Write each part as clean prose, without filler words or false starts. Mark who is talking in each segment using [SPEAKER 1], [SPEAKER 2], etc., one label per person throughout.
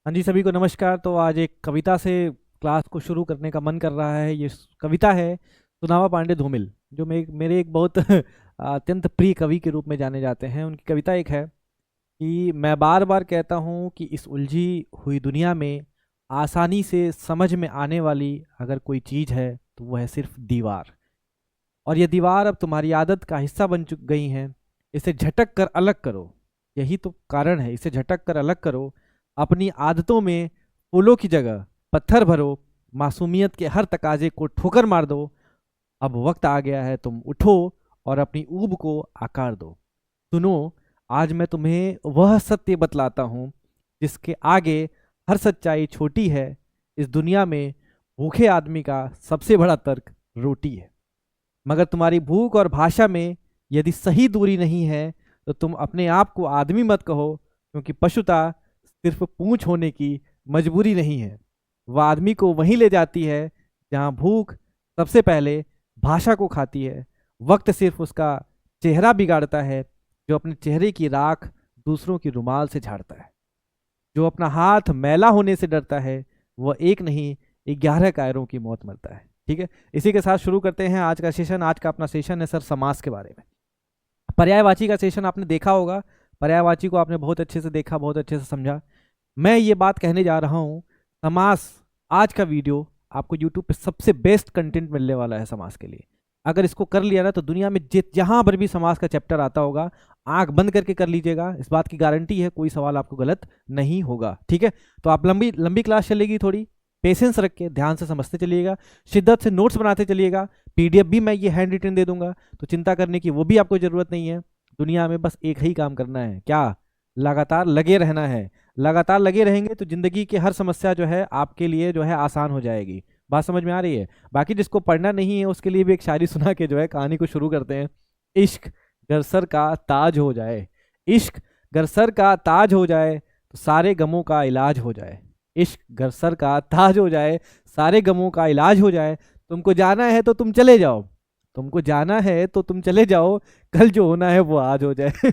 [SPEAKER 1] हाँ जी, सभी को नमस्कार। तो आज एक कविता से क्लास को शुरू करने का मन कर रहा है। ये कविता है सुदामा पांडे धूमिल, जो मेरे एक बहुत अत्यंत प्रिय कवि के रूप में जाने जाते हैं। उनकी कविता एक है कि मैं बार बार कहता हूँ कि इस उलझी हुई दुनिया में आसानी से समझ में आने वाली अगर कोई चीज़ है तो वह है सिर्फ दीवार। और ये दीवार अब तुम्हारी आदत का हिस्सा बन चुक गई हैं। इसे झटक कर अलग करो, यही तो कारण है। इसे झटक कर अलग करो, अपनी आदतों में फूलों की जगह पत्थर भरो, मासूमियत के हर तकाजे को ठोकर मार दो। अब वक्त आ गया है, तुम उठो और अपनी ऊब को आकार दो। सुनो, आज मैं तुम्हें वह सत्य बतलाता हूँ जिसके आगे हर सच्चाई छोटी है। इस दुनिया में भूखे आदमी का सबसे बड़ा तर्क रोटी है। मगर तुम्हारी भूख और भाषा में यदि सही दूरी नहीं है तो तुम अपने आप को आदमी मत कहो, क्योंकि पशुता सिर्फ पूंछ होने की मजबूरी नहीं है। वह आदमी को वहीं ले जाती है जहां भूख सबसे पहले भाषा को खाती है। वक्त सिर्फ उसका चेहरा बिगाड़ता है जो अपने चेहरे की राख दूसरों की रुमाल से झाड़ता है। जो अपना हाथ मैला होने से डरता है वह एक नहीं 11 कायरों की मौत मरता है। ठीक है, इसी के साथ शुरू करते हैं आज का सेशन। आज का अपना सेशन है सर समास के बारे में। पर्यायवाची का सेशन आपने देखा होगा, पर्यायवाची को आपने बहुत अच्छे से देखा, बहुत अच्छे से समझा। मैं ये बात कहने जा रहा हूँ, समास आज का वीडियो आपको यूट्यूब पे सबसे बेस्ट कंटेंट मिलने वाला है समास के लिए। अगर इसको कर लिया ना तो दुनिया में जहां पर भी समास का चैप्टर आता होगा आंख बंद करके कर लीजिएगा, इस बात की गारंटी है, कोई सवाल आपको गलत नहीं होगा। ठीक है, तो आप लंबी लंबी क्लास चलेगी, थोड़ी पेशेंस रख के ध्यान से समझते चलिएगा, शिद्दत से नोट्स बनाते चलिएगा। पीडीएफ भी मैं ये हैंड रिटन दे दूंगा, तो चिंता करने की वो भी आपको जरूरत नहीं है। दुनिया में बस एक ही काम करना है, क्या? लगातार लगे रहना है। लगातार लगे रहेंगे तो जिंदगी की हर समस्या जो है आपके लिए जो है आसान हो जाएगी। बात समझ में आ रही है? बाकी जिसको पढ़ना नहीं है उसके लिए भी एक शायरी सुना के जो है कहानी को शुरू करते हैं। इश्क गर सर का ताज हो जाए, इश्क गर सर का ताज हो जाए तो सारे गमों का इलाज हो जाए। इश्क गर सर का ताज हो जाए, सारे गमों का इलाज हो जाए। तुमको जाना है तो तुम चले जाओ, तुमको जाना है तो तुम चले जाओ, कल जो होना है वो आज हो जाए।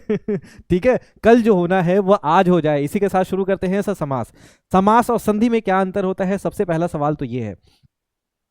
[SPEAKER 1] ठीक है, कल जो होना है वो आज हो जाए। इसी के साथ शुरू करते हैं सर समास। समास और संधि में क्या अंतर होता है? सबसे पहला सवाल तो ये है,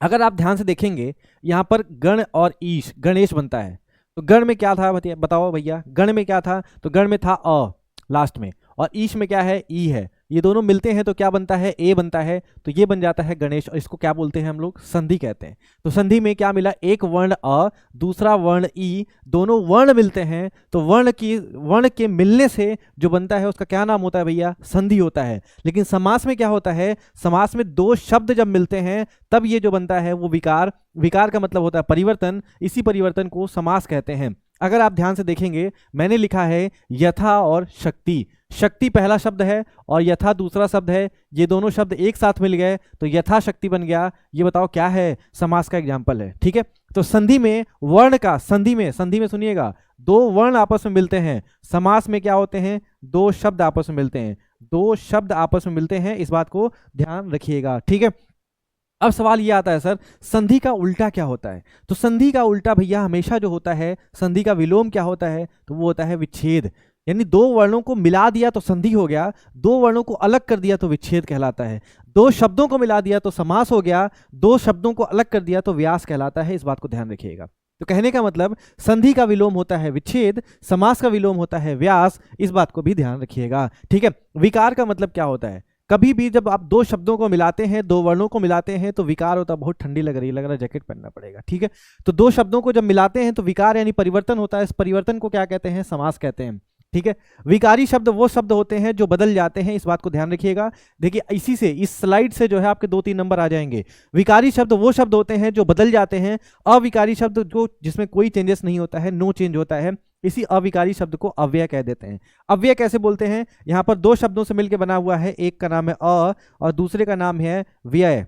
[SPEAKER 1] अगर आप ध्यान से देखेंगे यहाँ पर गण और ईश, गणेश बनता है। तो गण में क्या था बताओ भैया? गण में क्या था? तो गण में था अ लास्ट में, और ईश में क्या है? ई है। ये दोनों मिलते हैं तो क्या बनता है? ए बनता है। तो ये बन जाता है गणेश, और इसको क्या बोलते हैं हम लोग? संधि कहते हैं। तो संधि में क्या मिला? एक वर्ण अ, दूसरा वर्ण ई, दोनों वर्ण मिलते हैं तो वर्ण के मिलने से जो बनता है उसका क्या नाम होता है भैया? संधि होता है। लेकिन समास में क्या होता है? समास में दो शब्द जब मिलते हैं तब ये जो बनता है वो विकार। विकार का मतलब होता है परिवर्तन, इसी परिवर्तन को समास कहते हैं। अगर आप ध्यान से देखेंगे, मैंने लिखा है यथा और शक्ति। शक्ति पहला शब्द है और यथा दूसरा शब्द है। ये दोनों शब्द एक साथ मिल गए तो यथा शक्ति बन गया। ये बताओ क्या है? समास का एग्जाम्पल है। ठीक है, तो संधि में वर्ण का, संधि में सुनिएगा, दो वर्ण आपस में मिलते हैं। समास में क्या होते हैं? दो शब्द आपस में मिलते हैं, दो शब्द आपस में मिलते हैं। इस बात को ध्यान रखिएगा। ठीक है, अब सवाल ये आता है सर संधि का उल्टा क्या होता है? तो संधि का उल्टा भैया हमेशा जो होता है, संधि का विलोम क्या होता है? तो वो होता है विच्छेद। यानी दो वर्णों को मिला दिया तो संधि हो गया, दो वर्णों को अलग कर दिया तो विच्छेद कहलाता है। दो शब्दों को मिला दिया तो समास हो गया, दो शब्दों को अलग कर दिया तो व्यास कहलाता है। इस बात को ध्यान रखिएगा। तो कहने का मतलब संधि का विलोम होता है विच्छेद, समास का विलोम होता है व्यास। इस बात को भी ध्यान रखिएगा। ठीक है, विकार का मतलब क्या होता है? कभी भी जब आप दो शब्दों को मिलाते हैं, दो वर्णों को मिलाते हैं तो विकार होता है। बहुत ठंडी लग रही है, लग रहा है जैकेट पहनना पड़ेगा। ठीक है, तो दो शब्दों को जब मिलाते हैं तो विकार यानी परिवर्तन होता है। इस परिवर्तन को क्या कहते हैं? समास कहते हैं। ठीक है, विकारी शब्द वो शब्द होते हैं जो बदल जाते हैं। इस बात को ध्यान रखिएगा। देखिए इसी से, इस स्लाइड से जो है आपके 2-3 नंबर आ जाएंगे। विकारी शब्द वो शब्द होते हैं जो बदल जाते हैं। अविकारी शब्द जो जिसमें कोई चेंजेस नहीं होता है, नो चेंज होता है, इसी अविकारी शब्द को अव्यय कह देते हैं। अव्यय कैसे बोलते हैं? यहां पर दो शब्दों से मिलकर बना हुआ है, एक का नाम है अ और दूसरे का नाम है व्यय।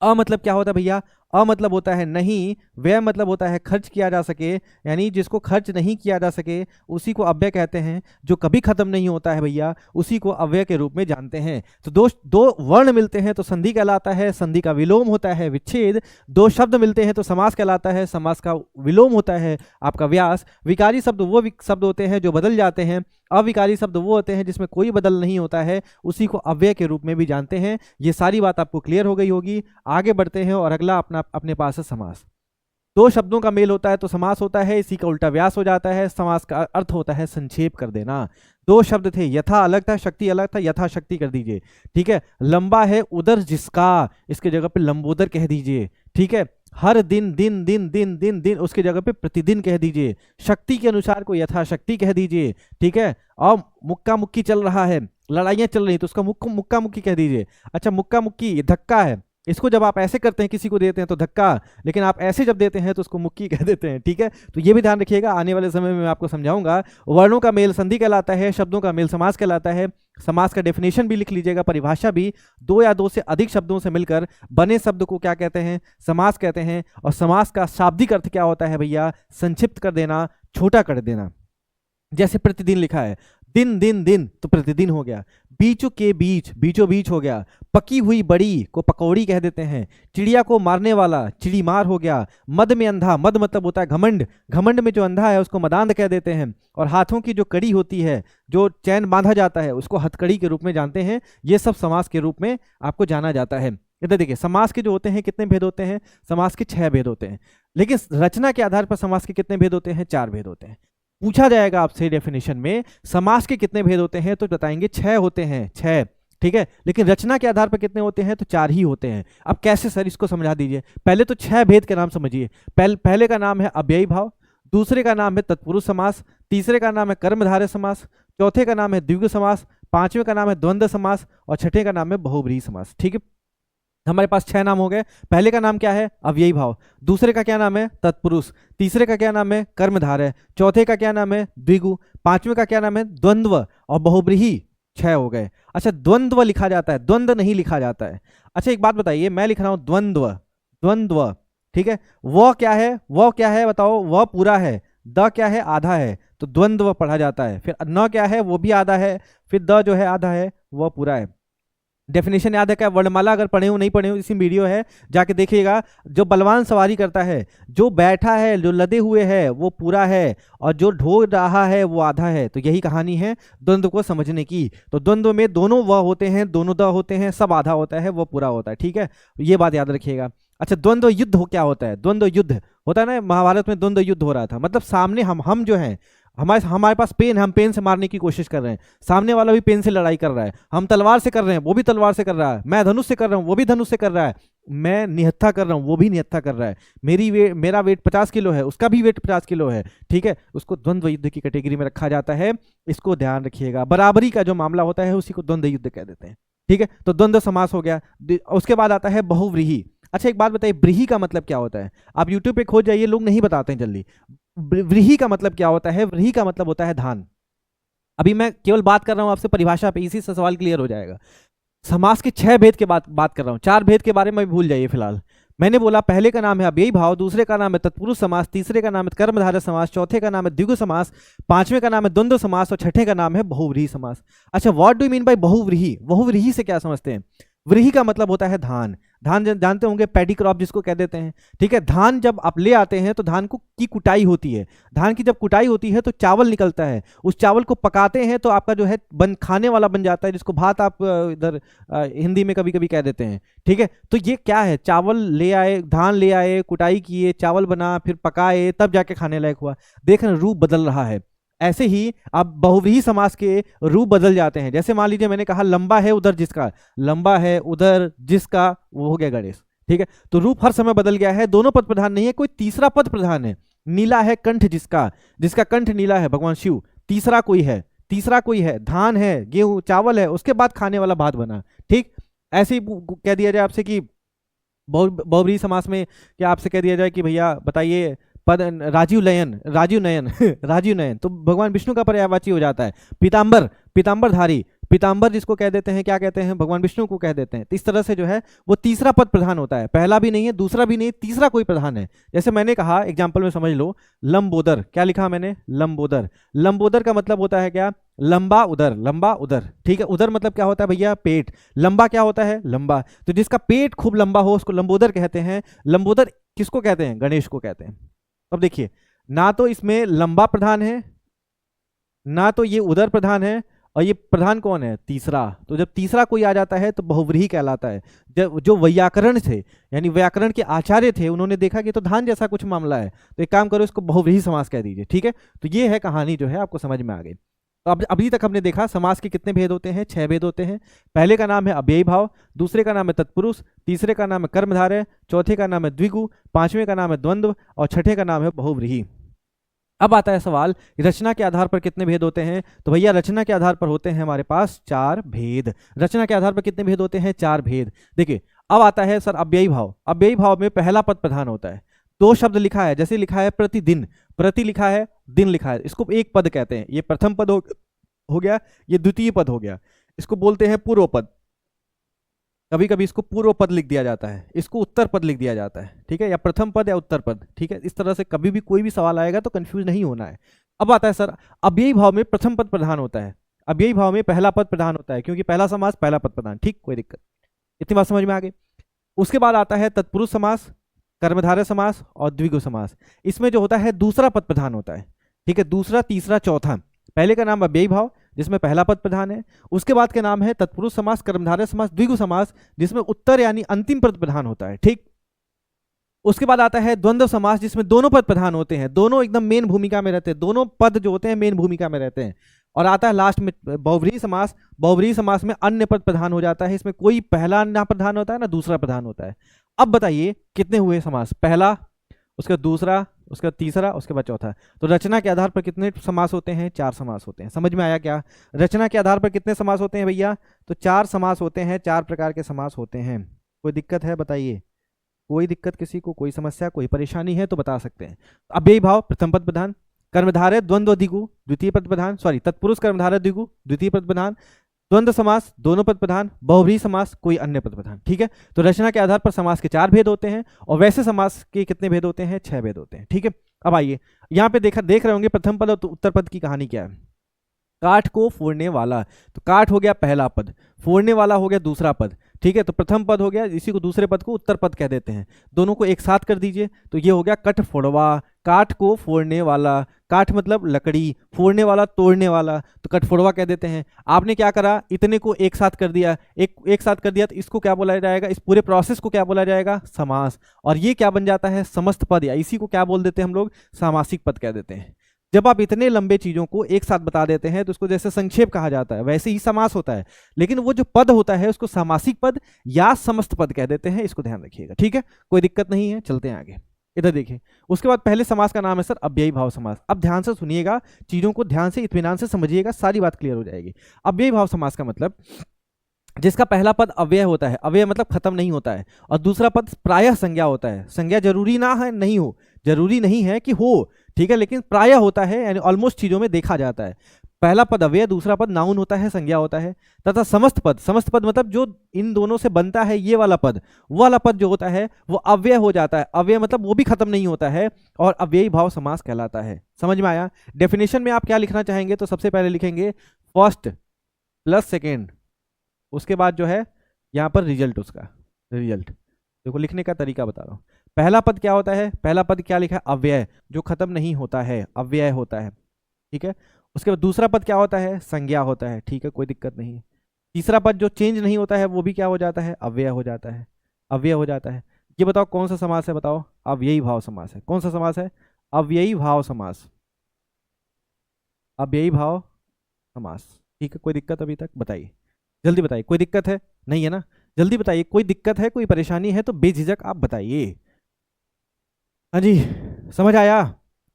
[SPEAKER 1] अ मतलब क्या होता है भैया? अ मतलब होता है नहीं, व्यय मतलब होता है खर्च किया जा सके, यानी जिसको खर्च नहीं किया जा सके उसी को अव्यय कहते हैं। जो कभी खत्म नहीं होता है भैया, उसी को अव्यय के रूप में जानते हैं। तो दो दो वर्ण मिलते हैं तो संधि कहलाता है, संधि का विलोम होता है विच्छेद। दो शब्द मिलते हैं तो समास कहलाता है, समास का विलोम होता है आपका व्यास। विकारी शब्द वो शब्द होते हैं जो बदल जाते हैं, अविकारी शब्द वो होते हैं जिसमें कोई बदल नहीं होता है, उसी को अव्यय के रूप में भी जानते हैं। ये सारी बात आपको क्लियर हो गई होगी। आगे बढ़ते हैं और अगला अपने पास है समास। दो शब्दों का मेल होता है तो समास होता है, इसी का उल्टा व्यास हो जाता है। समास का अर्थ होता है संक्षेप कर देना। दो शब्द थे, यथा अलग था, शक्ति अलग था, यथा शक्ति कर दीजिए, ठीक है। लंबा है उदर जिसका, इसके जगह पे लंबोदर कह दीजिए, ठीक है। हर दिन दिन दिन दिन दिन दिन, उसके जगह पे प्रतिदिन कह दीजिए। शक्ति के अनुसार को यथाशक्ति कह दीजिए, ठीक है। और मुक्का मुक्की चल रहा है, लड़ाइयां चल रही तो उसका मुक्का मुक्की कह दीजिए। अच्छा, मुक्का मुक्की धक्का है, इसको जब आप ऐसे करते हैं किसी को देते हैं तो धक्का, लेकिन आप ऐसे जब देते हैं तो उसको मुक्की कह देते हैं, ठीक है। तो ये भी ध्यान रखिएगा, आने वाले समय में मैं आपको समझाऊंगा। वर्णों का मेल संधि कहलाता है, शब्दों का मेल समास कहलाता है। समास का डेफिनेशन भी लिख लीजिएगा, परिभाषा भी। दो या दो से अधिक शब्दों से मिलकर बने शब्द को क्या कहते हैं? समास कहते हैं। और समास का शाब्दिक अर्थ क्या होता है भैया? संक्षिप्त कर देना, छोटा कर देना। जैसे प्रतिदिन लिखा है, दिन दिन दिन तो प्रतिदिन हो गया। बीचों के बीच, बीचों बीच हो गया। पकी हुई बड़ी को पकौड़ी कह देते हैं। चिड़िया को मारने वाला चिड़ीमार हो गया। मद में अंधा, मद मतलब होता है घमंड, घमंड में जो अंधा है उसको मदांध कह देते हैं। और हाथों की जो कड़ी होती है, जो चैन बांधा जाता है, उसको हथकड़ी के रूप में जानते हैं। ये सब समास के रूप में आपको जाना जाता है। इधर देखिए, समास के जो होते हैं कितने भेद होते हैं? समास के 6 भेद होते हैं। लेकिन रचना के आधार पर समास के कितने भेद होते हैं? 4 भेद होते हैं। पूछा जाएगा आपसे डेफिनेशन में समास के कितने भेद होते हैं, तो बताएंगे 6 होते हैं, 6, ठीक है। लेकिन रचना के आधार पर कितने होते हैं? तो 4 ही होते हैं। अब कैसे सर, इसको समझा दीजिए। पहले तो 6 भेद के नाम समझिए। पहले का नाम है अव्ययी भाव, दूसरे का नाम है तत्पुरुष समास, तीसरे का नाम है कर्मधारय समास, चौथे का नाम है द्विगु समास, पांचवें का नाम है द्वंद्व समास और छठे का नाम है बहुव्रीहि समास, ठीक है। हमारे पास 6 नाम हो गए। पहले का नाम क्या है? अव्ययी भाव। दूसरे का क्या नाम है? तत्पुरुष। तीसरे का क्या नाम है? कर्मधारय। चौथे का क्या नाम है? द्विगु। पांचवें का क्या नाम है? द्वंद्व। और बहुव्रीहि 6 हो गए। अच्छा, द्वंद्व लिखा जाता है, द्वंद्व नहीं लिखा जाता है। अच्छा, एक बात बताइए, मैं लिख रहा हूं द्वंद्व, द्वंद्व, ठीक है। वह क्या है? वह क्या है बताओ? वह पूरा है। द क्या है? आधा है, तो द्वंद्व पढ़ा जाता है। फिर न क्या है? वो भी आधा है। फिर द जो है आधा है, वह पूरा है। डेफिनेशन याद है क्या? वर्णमाला अगर पढ़े हो नहीं पढ़े हो, इसी वीडियो है, जाके देखिएगा। जो बलवान सवारी करता है, जो बैठा है, जो लदे हुए है, वो पूरा है, और जो ढो रहा है वो आधा है। तो यही कहानी है द्वंद्व को समझने की। तो द्वंद्व में दोनों व होते हैं, दोनों द होते हैं, सब आधा होता है, वो पूरा होता है, ठीक है। ये बात याद रखिएगा। अच्छा, द्वंद्व युद्ध क्या होता है? द्वंद्व युद्ध होता है ना, महाभारत में द्वंद्व युद्ध हो रहा था। मतलब सामने हम जो हैं, हमारे पास पेन है, हम पेन से मारने की कोशिश कर रहे हैं, सामने वाला भी पेन से लड़ाई कर रहा है। हम तलवार से कर रहे हैं, वो भी तलवार से कर रहा है। मैं धनुष से कर रहा हूँ, वो भी धनुष से कर रहा है। मैं निहत्था कर रहा हूँ, वो भी निहत्था कर रहा है। मेरा वेट 50 किलो है, उसका भी वेट 50 किलो है, ठीक है। उसको द्वंद्व युद्ध की कैटेगरी में रखा जाता है। इसको ध्यान रखिएगा। बराबरी का जो मामला होता है उसी को द्वंद्व युद्ध कह देते हैं, ठीक है। तो द्वंद्व समास हो गया। उसके बाद आता है बहुव्रीहि। अच्छा, एक बात बताइए, व्रीहि का मतलब क्या होता है? आप यूट्यूब पे खोज जाइए, लोग नहीं बताते हैं जल्दी। व्रीहि का मतलब क्या होता है? व्रीहि का मतलब होता है धान। अभी मैं केवल बात कर रहा हूं आपसे परिभाषा पे, इसी से सवाल क्लियर हो जाएगा। समास के 6 भेद के बात कर रहा हूं, 4 भेद के बारे में भूल जाइए फिलहाल। मैंने बोला पहले का नाम है अव्ययी भाव, दूसरे का नाम है तत्पुरुष समास, तीसरे का नाम है कर्मधारय समास, चौथे का नाम है द्विगु समास, पांचवें का नाम है द्वंद्व समास और छठे का नाम है बहुव्रीहि समास। अच्छा, व्हाट डू मीन बाय बहुव्रीहि? बहुव्रीहि से क्या समझते हैं? व्रीहि का मतलब होता है धान। धान जानते होंगे, पैडी क्रॉप जिसको कह देते हैं, ठीक है। धान जब आप ले आते हैं तो धान की कुटाई होती है। धान की जब कुटाई होती है तो चावल निकलता है। उस चावल को पकाते हैं तो आपका जो है खाने वाला बन जाता है, जिसको भात आप इधर हिंदी में कभी कभी कह देते हैं, ठीक है। तो ये क्या है? चावल ले आए, धान ले आए, कुटाई किए, चावल बना, फिर पकाए, तब जाके खाने लायक हुआ। देख रहे, रूप बदल रहा है। ऐसे ही अब बहुव्रीहि समास के रूप बदल जाते हैं। जैसे मान लीजिए मैंने कहा लंबा है उधर जिसका, लंबा है उधर जिसका, वो हो गया गणेश, ठीक है। तो रूप हर समय बदल गया है। दोनों पद प्रधान नहीं है, कोई तीसरा पद प्रधान है। नीला है कंठ जिसका, जिसका कंठ नीला है, भगवान शिव, तीसरा कोई है, तीसरा कोई है। धान है, गेहूं, चावल है, उसके बाद खाने वाला भात बना, ठीक। ऐसे ही कह दिया जाए आपसे कि बहुव्रीहि समास में क्या आपसे कह दिया जाए कि भैया बताइए पद राजीव नयन राजीव नयन राजीव नयन, तो भगवान विष्णु का पर्यायवाची हो जाता है। पीतांबर, पीतांबरधारी, पीताम्बर जिसको कह देते हैं, क्या कहते हैं, भगवान विष्णु को कह देते हैं। तो इस तरह से जो है वो तीसरा पद प्रधान होता है, पहला भी नहीं है, दूसरा भी नहीं है, तीसरा कोई प्रधान है। जैसे मैंने कहा एग्जाम्पल में समझ लो, लंबोदर, क्या लिखा मैंने, लंबोदर। लंबोदर का मतलब होता है क्या, लंबा उदर, लंबा उदर, ठीक है। उदर मतलब क्या होता है भैया, पेट। लंबा क्या होता है, लंबा। तो जिसका पेट खूब लंबा हो उसको लंबोदर कहते हैं। लंबोदर किसको कहते हैं, गणेश को कहते हैं। अब देखिए, ना तो इसमें लंबा प्रधान है, ना तो ये उदर प्रधान है, और ये प्रधान कौन है, तीसरा। तो जब तीसरा कोई आ जाता है तो बहुव्रीहि कहलाता है। जब जो वैयाकरण थे, यानी व्याकरण के आचार्य थे, उन्होंने देखा कि तो धान जैसा कुछ मामला है, तो एक काम करो, इसको बहुव्रीहि समास कह दीजिए, ठीक है। तो ये है कहानी, जो है आपको समझ में आ गई। तो अब अभी तक हमने देखा समास के कितने भेद होते हैं, 6 भेद होते हैं। पहले का नाम है अव्ययी भाव, दूसरे का नाम है तत्पुरुष, तीसरे का नाम है कर्मधारय, चौथे का नाम है द्विगु, पांचवें का नाम है द्वंद्व, और छठे का नाम है बहुव्रीहि। अब आता है सवाल, रचना के आधार पर कितने भेद होते हैं। तो भैया रचना के आधार पर होते हैं हमारे पास 4 भेद। रचना के आधार पर कितने भेद होते हैं, 4 भेद। देखिए अब आता है सर अव्ययी भाव। अव्ययी भाव में पहला पद प्रधान होता है। 2 शब्द लिखा है, जैसे लिखा है प्रतिदिन, प्रति लिखा है, दिन लिखा है, इसको एक पद कहते हैं। ये प्रथम पद हो गया, ये द्वितीय पद हो गया। इसको बोलते हैं पूर्व पद। कभी कभी इसको पूर्व पद लिख दिया जाता है, इसको उत्तर पद लिख दिया जाता है, ठीक है, या प्रथम पद या उत्तर पद, ठीक है। इस तरह से कभी भी कोई भी सवाल आएगा तो कंफ्यूज नहीं होना है। अब आता है सर अव्ययी भाव में प्रथम पद प्रधान होता है। अव्ययी भाव में पहला पद प्रधान होता है, क्योंकि पहला समास पहला पद प्रधान, ठीक, कोई दिक्कत। इतनी बात समझ में आ गई। उसके बाद आता है तत्पुरुष समास, कर्मधारय समास और द्विगु समास। इसमें जो होता है दूसरा पद प्रधान होता है, ठीक है, दूसरा, तीसरा, चौथा। पहले का नाम अव्ययी भाव, जिसमें पहला पद प्रधान है। उसके बाद के नाम है तत्पुरुष समास, कर्मधारय समास, द्विगु समास, जिसमें उत्तर यानी अंतिम पद प्रधान होता है, ठीक। उसके बाद आता है द्वंद्व समास, जिसमें दोनों पद प्रधान होते हैं, दोनों एकदम मेन भूमिका में रहते हैं, दोनों पद जो होते हैं मेन भूमिका में रहते हैं। और आता है लास्ट में बहुव्रीहि समास। बहुव्रीहि समास में अन्य पद प्रधान हो जाता है, इसमें कोई पहला ना प्रधान होता है ना दूसरा प्रधान होता है। अब बताइए कितने हुए समास, पहला, उसका दूसरा, उसका तीसरा, उसके बाद चौथा। तो रचना के आधार पर कितने समास होते हैं, 4 समास होते हैं। समझ में आया क्या, रचना के आधार पर कितने समास होते हैं भैया, तो 4 समास होते हैं, 4 प्रकार के समास होते हैं। कोई दिक्कत है बताइए, कोई दिक्कत किसी को, कोई समस्या, कोई परेशानी है तो बता सकते हैं। अव्ययी भाव प्रथम पद प्रधान, कर्मधारय द्वंद्व द्विगु द्वितीय पद प्रधान, सॉरी तत्पुरुष कर्मधारय द्विगु द्वितीय पद प्रधान, द्वंद्व समास दोनों पद प्रधान, बहुव्रीहि समास कोई अन्य पद प्रधान, ठीक है। तो रचना के आधार पर समास के 4 भेद होते हैं, और वैसे समास के कितने भेद होते हैं, 6 भेद होते हैं, ठीक है। अब आइए यहाँ पे देख रहे होंगे प्रथम पद और उत्तर पद की कहानी क्या है। काठ को फोड़ने वाला, तो काठ हो गया पहला पद, फोड़ने वाला हो गया दूसरा पद, ठीक है। तो प्रथम पद हो गया, इसी को दूसरे पद को उत्तर पद कह देते हैं। दोनों को एक साथ कर दीजिए तो ये हो गया कठ फोड़वा, काठ को फोड़ने वाला। काठ मतलब लकड़ी, फोड़ने वाला तोड़ने वाला, तो कठ फोड़वा कह देते हैं। आपने क्या करा, इतने को एक साथ कर दिया, एक साथ कर दिया, तो इसको क्या बोला जाएगा, इस पूरे प्रोसेस को क्या बोला जाएगा, समास। और ये क्या बन जाता है, समस्त पद, या इसी को क्या बोल देते हैं हम लोग, सामासिक पद कह देते हैं। जब आप इतने लंबे चीजों को एक साथ बता देते हैं तो उसको जैसे संक्षेप कहा जाता है, वैसे ही समास होता है। लेकिन वो जो पद होता है उसको सामासिक पद या समस्त पद कह देते हैं, इसको ध्यान रखिएगा, ठीक है। कोई दिक्कत नहीं है, चलते हैं आगे। इधर देखिए, उसके बाद पहले समास का नाम है सर अव्ययी भाव समास। अब ध्यान से सुनिएगा, चीजों को ध्यान से इत्मीनान से समझिएगा, सारी बात क्लियर हो जाएगी। अव्ययी भाव समास का मतलब जिसका पहला पद अव्यय होता है, अव्यय मतलब खत्म नहीं होता है, और दूसरा पद प्रायः संज्ञा होता है। संज्ञा जरूरी ना है, नहीं हो, जरूरी नहीं है कि हो, ठीक है, लेकिन प्रायः होता है, यानी ऑलमोस्ट चीजों में देखा जाता है। पहला पद अव्यय, दूसरा पद नाउन होता है, संज्ञा होता है। तथा समस्त पद, समस्त पद मतलब जो इन दोनों से बनता है, ये वाला पद, वो वाला पद जो होता है वो अव्यय हो जाता है। अव्यय मतलब वो भी खत्म नहीं होता है, और अव्ययी भाव समास कहलाता है। समझ में आया। डेफिनेशन में आप क्या लिखना चाहेंगे, तो सबसे पहले लिखेंगे फर्स्ट प्लस सेकेंड, उसके बाद जो है यहाँ पर रिजल्ट, उसका रिजल्ट। देखो लिखने का तरीका बता रहा हूँ। पहला पद क्या होता है, पहला पद क्या लिखा है, अव्यय, जो खत्म नहीं होता है, अव्यय होता है, ठीक है। उसके बाद दूसरा पद क्या होता है, संज्ञा होता है, ठीक है, कोई दिक्कत नहीं है। तीसरा पद जो चेंज नहीं होता है वो भी क्या हो जाता है, अव्यय हो जाता है, अव्यय हो जाता है। ये बताओ कौन सा समास है, बताओ, अव्ययी भाव समास है। कौन सा समास है, अव्ययी भाव समास, अव्ययी भाव समास, ठीक है। कोई दिक्कत अभी तक, बताइए जल्दी बताइए, कोई दिक्कत है, नहीं है ना, जल्दी बताइए, कोई दिक्कत है, कोई परेशानी है तो बेझिझक आप बताइए। हाँ जी, समझ आया,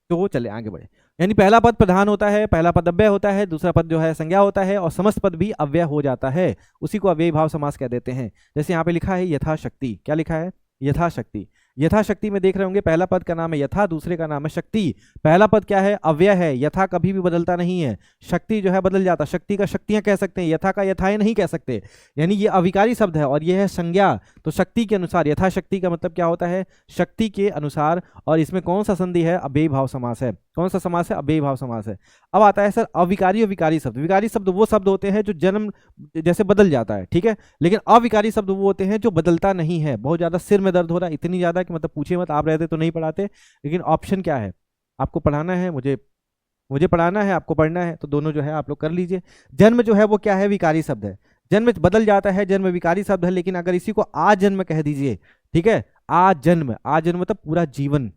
[SPEAKER 1] तो चले आगे बढ़े। यानी पहला पद प्रधान होता है, पहला पद अव्यय होता है, दूसरा पद जो है संज्ञा होता है, और समस्त पद भी अव्यय हो जाता है, उसी को अव्ययी भाव समास कह देते हैं। जैसे यहाँ पे लिखा है यथाशक्ति, क्या लिखा है, यथाशक्ति। यथाशक्ति में देख रहे होंगे पहला पद का नाम है यथा, दूसरे का नाम है शक्ति। पहला पद क्या है? अव्यय है। यथा कभी भी बदलता नहीं है, शक्ति जो है बदल जाता। शक्ति का शक्तियां कह सकते हैं, यथा का यथाएं नहीं कह सकते, यानी ये अविकारी शब्द है और ये है संज्ञा। तो शक्ति के अनुसार, यथाशक्ति का मतलब क्या होता है? शक्ति के अनुसार। और इसमें कौन सा संधि है? अव्ययी भाव समास है। कौन सा समास है? अव्ययी भाव समास है। अब आता है सर अविकारी और विकारी शब्द। विकारी शब्द वो शब्द होते हैं जो जन्म जैसे बदल जाता है, ठीक है, लेकिन अविकारी शब्द वो होते हैं जो बदलता नहीं है। बहुत ज्यादा सिर में दर्द हो रहा है, इतनी ज्यादा कि मतलब पूछे मत, आप रहते तो नहीं पढ़ाते, लेकिन ऑप्शन क्या है? आपको पढ़ाना है, मुझे पढ़ाना है, आपको पढ़ना है, तो दोनों जो है आप लोग कर लीजिए। जन्म जो है वो क्या है? विकारी शब्द है। जन्म बदल जाता है, जन्म विकारी शब्द है। लेकिन अगर इसी को आजन्म कह दीजिए, ठीक है, आजन्म, आजन्म मतलब पूरा जीवन,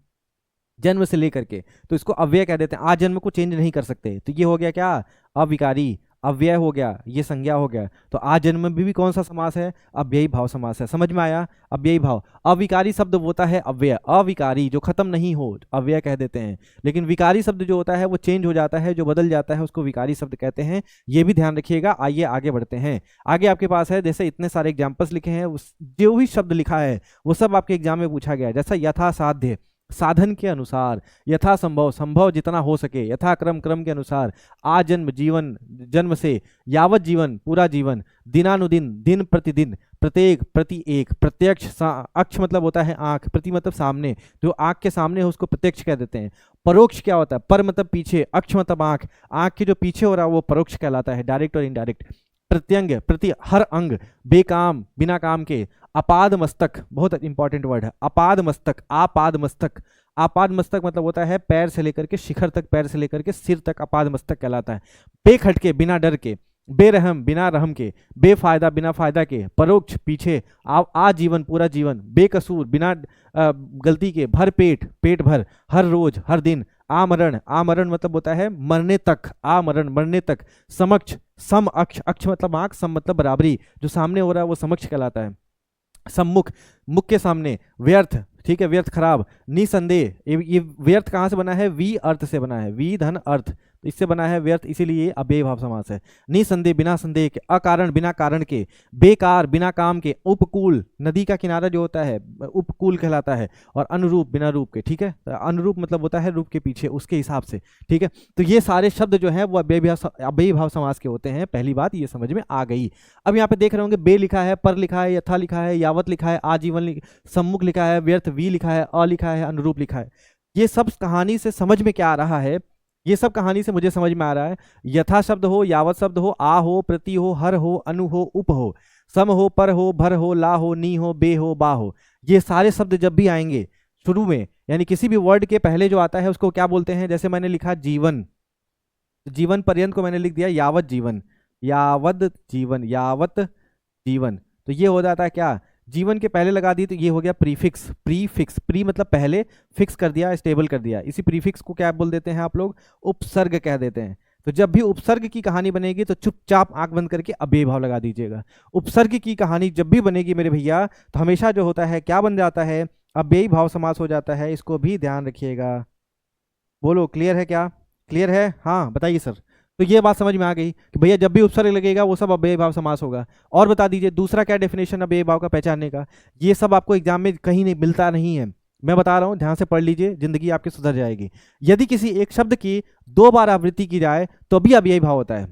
[SPEAKER 1] जन्म से लेकर के, तो इसको अव्यय कह देते हैं। आजन्म को चेंज नहीं कर सकते, तो ये हो गया क्या? अविकारी। अव्यय हो गया, ये संज्ञा हो गया। तो आजन्म भी कौन सा समास है? अव्ययी भाव समास है। समझ में आया? अव्ययी भाव। अविकारी शब्द होता है अव्यय, अविकारी जो खत्म नहीं हो, अव्यय कह देते हैं। लेकिन विकारी शब्द जो होता है वो चेंज हो जाता है, जो बदल जाता है, उसको विकारी शब्द कहते हैं। ये भी ध्यान रखिएगा। आइए आगे बढ़ते हैं। आगे आपके पास है, जैसे इतने सारे एग्जाम्पल्स लिखे हैं, जो भी शब्द लिखा है वो सब आपके एग्जाम में पूछा गया है। जैसा यथासाध्य, साधन के अनुसार, यथा संभव, संभव जितना हो सके, यथा क्रम, क्रम के अनुसार, आजन्म जीवन, जन्म से, यावत जीवन पूरा जीवन, दिनानुदिन दिन प्रतिदिन, प्रत्येक प्रति एक, प्रत्यक्ष, अक्ष मतलब होता है आंख, प्रति मतलब सामने, जो आंख के सामने है उसको प्रत्यक्ष कह देते हैं। परोक्ष क्या होता है? पर मतलब पीछे, अक्ष मतलब आंख, आंख के जो पीछे हो रहा है वो परोक्ष कहलाता है, डायरेक्ट और इनडायरेक्ट। प्रत्यंग प्रति हर अंग, बेकाम बिना काम के, अपाद मस्तक, बहुत इंपॉर्टेंट वर्ड है, अपाद मस्तक, आपाद मस्तक। आपाद मस्तक मतलब होता है पैर से लेकर के शिखर तक, पैर से लेकर के सिर तक अपाद मस्तक कहलाता है। बेखटके बिना डर के, बेरहम बिना रहम के, बेफायदा बिना फायदा के, परोक्ष पीछे, आजीवन पूरा जीवन, बेकसूर बिना गलती के, भर पेट पेट भर, हर रोज हर दिन, आमरण, आमरण मतलब होता है मरने तक, आमरण मरने तक, समक्ष, सम अक्ष, अक्ष मतलब आंख, सम मतलब बराबरी, जो सामने हो रहा है वो समक्ष कहलाता है। सम्मुख, मुख के सामने, व्यर्थ, ठीक है, व्यर्थ खराब, निसंदेह, ये व्यर्थ कहाँ से बना है? वी अर्थ से बना है, वी धन अर्थ, तो इससे बना है व्यर्थ, इसीलिए ये अव्ययी भाव समास है। निसंदेह बिना संदेह के, अकारण बिना कारण के, बेकार बिना काम के, उपकूल नदी का किनारा जो होता है उपकूल कहलाता है, और अनुरूप बिना रूप के, ठीक है, अनुरूप मतलब होता है रूप के पीछे, उसके हिसाब से, ठीक है। तो ये सारे शब्द जो है वो अव्ययी भाव समास के होते हैं। पहली बात ये समझ में आ गई। अब यहाँ पे देख रहे होंगे बे लिखा है, पर लिखा है, यथा लिखा है, यावत लिखा है, आजीवन, सम्मुख लिखा है, व्यर्थ वी लिखा है, अ लिखा है, अनुरूप लिखा है। ये सब कहानी से समझ में क्या आ रहा है? ये सब कहानी से मुझे समझ में आ रहा है, यथा शब्द हो, यावत शब्द हो, आ हो, प्रति हो, हर हो, अनु हो, उप हो, सम हो, पर हो, भर हो, ला हो, नी हो, बे हो, बा हो, ये सारे शब्द जब भी आएंगे शुरू में, यानी किसी भी वर्ड के पहले जो आता है उसको क्या बोलते हैं? जैसे मैंने लिखा जीवन, जीवन पर्यंत को मैंने लिख दिया यावत जीवन, यावत जीवन, यावत जीवन, तो ये हो जाता है क्या? जीवन के पहले लगा दी तो ये हो गया प्रीफिक्स। प्रीफिक्स, प्री मतलब पहले, फिक्स कर दिया, स्टेबल कर दिया। इसी प्रीफिक्स को क्या बोल देते हैं आप लोग? उपसर्ग कह देते हैं। तो जब भी उपसर्ग की कहानी बनेगी तो चुपचाप आंख बंद करके अव्ययी भाव लगा दीजिएगा। उपसर्ग की कहानी जब भी बनेगी मेरे भैया तो हमेशा जो होता है क्या बन जाता है? अव्ययी भाव समास हो जाता है। इसको भी ध्यान रखिएगा। बोलो क्लियर है क्या? क्लियर है? हाँ बताइए सर। तो ये बात समझ में आ गई कि भैया जब भी उपसर्ग लगेगा वो सब अव्ययी भाव समास होगा। और बता दीजिए दूसरा क्या डेफिनेशन अव्ययी भाव का पहचानने का? ये सब आपको एग्जाम में कहीं नहीं मिलता नहीं है, मैं बता रहा हूं, ध्यान से पढ़ लीजिए, जिंदगी आपकी सुधर जाएगी। यदि किसी एक शब्द की 2 बार आवृत्ति की जाए तो भी अव्ययी भाव होता है।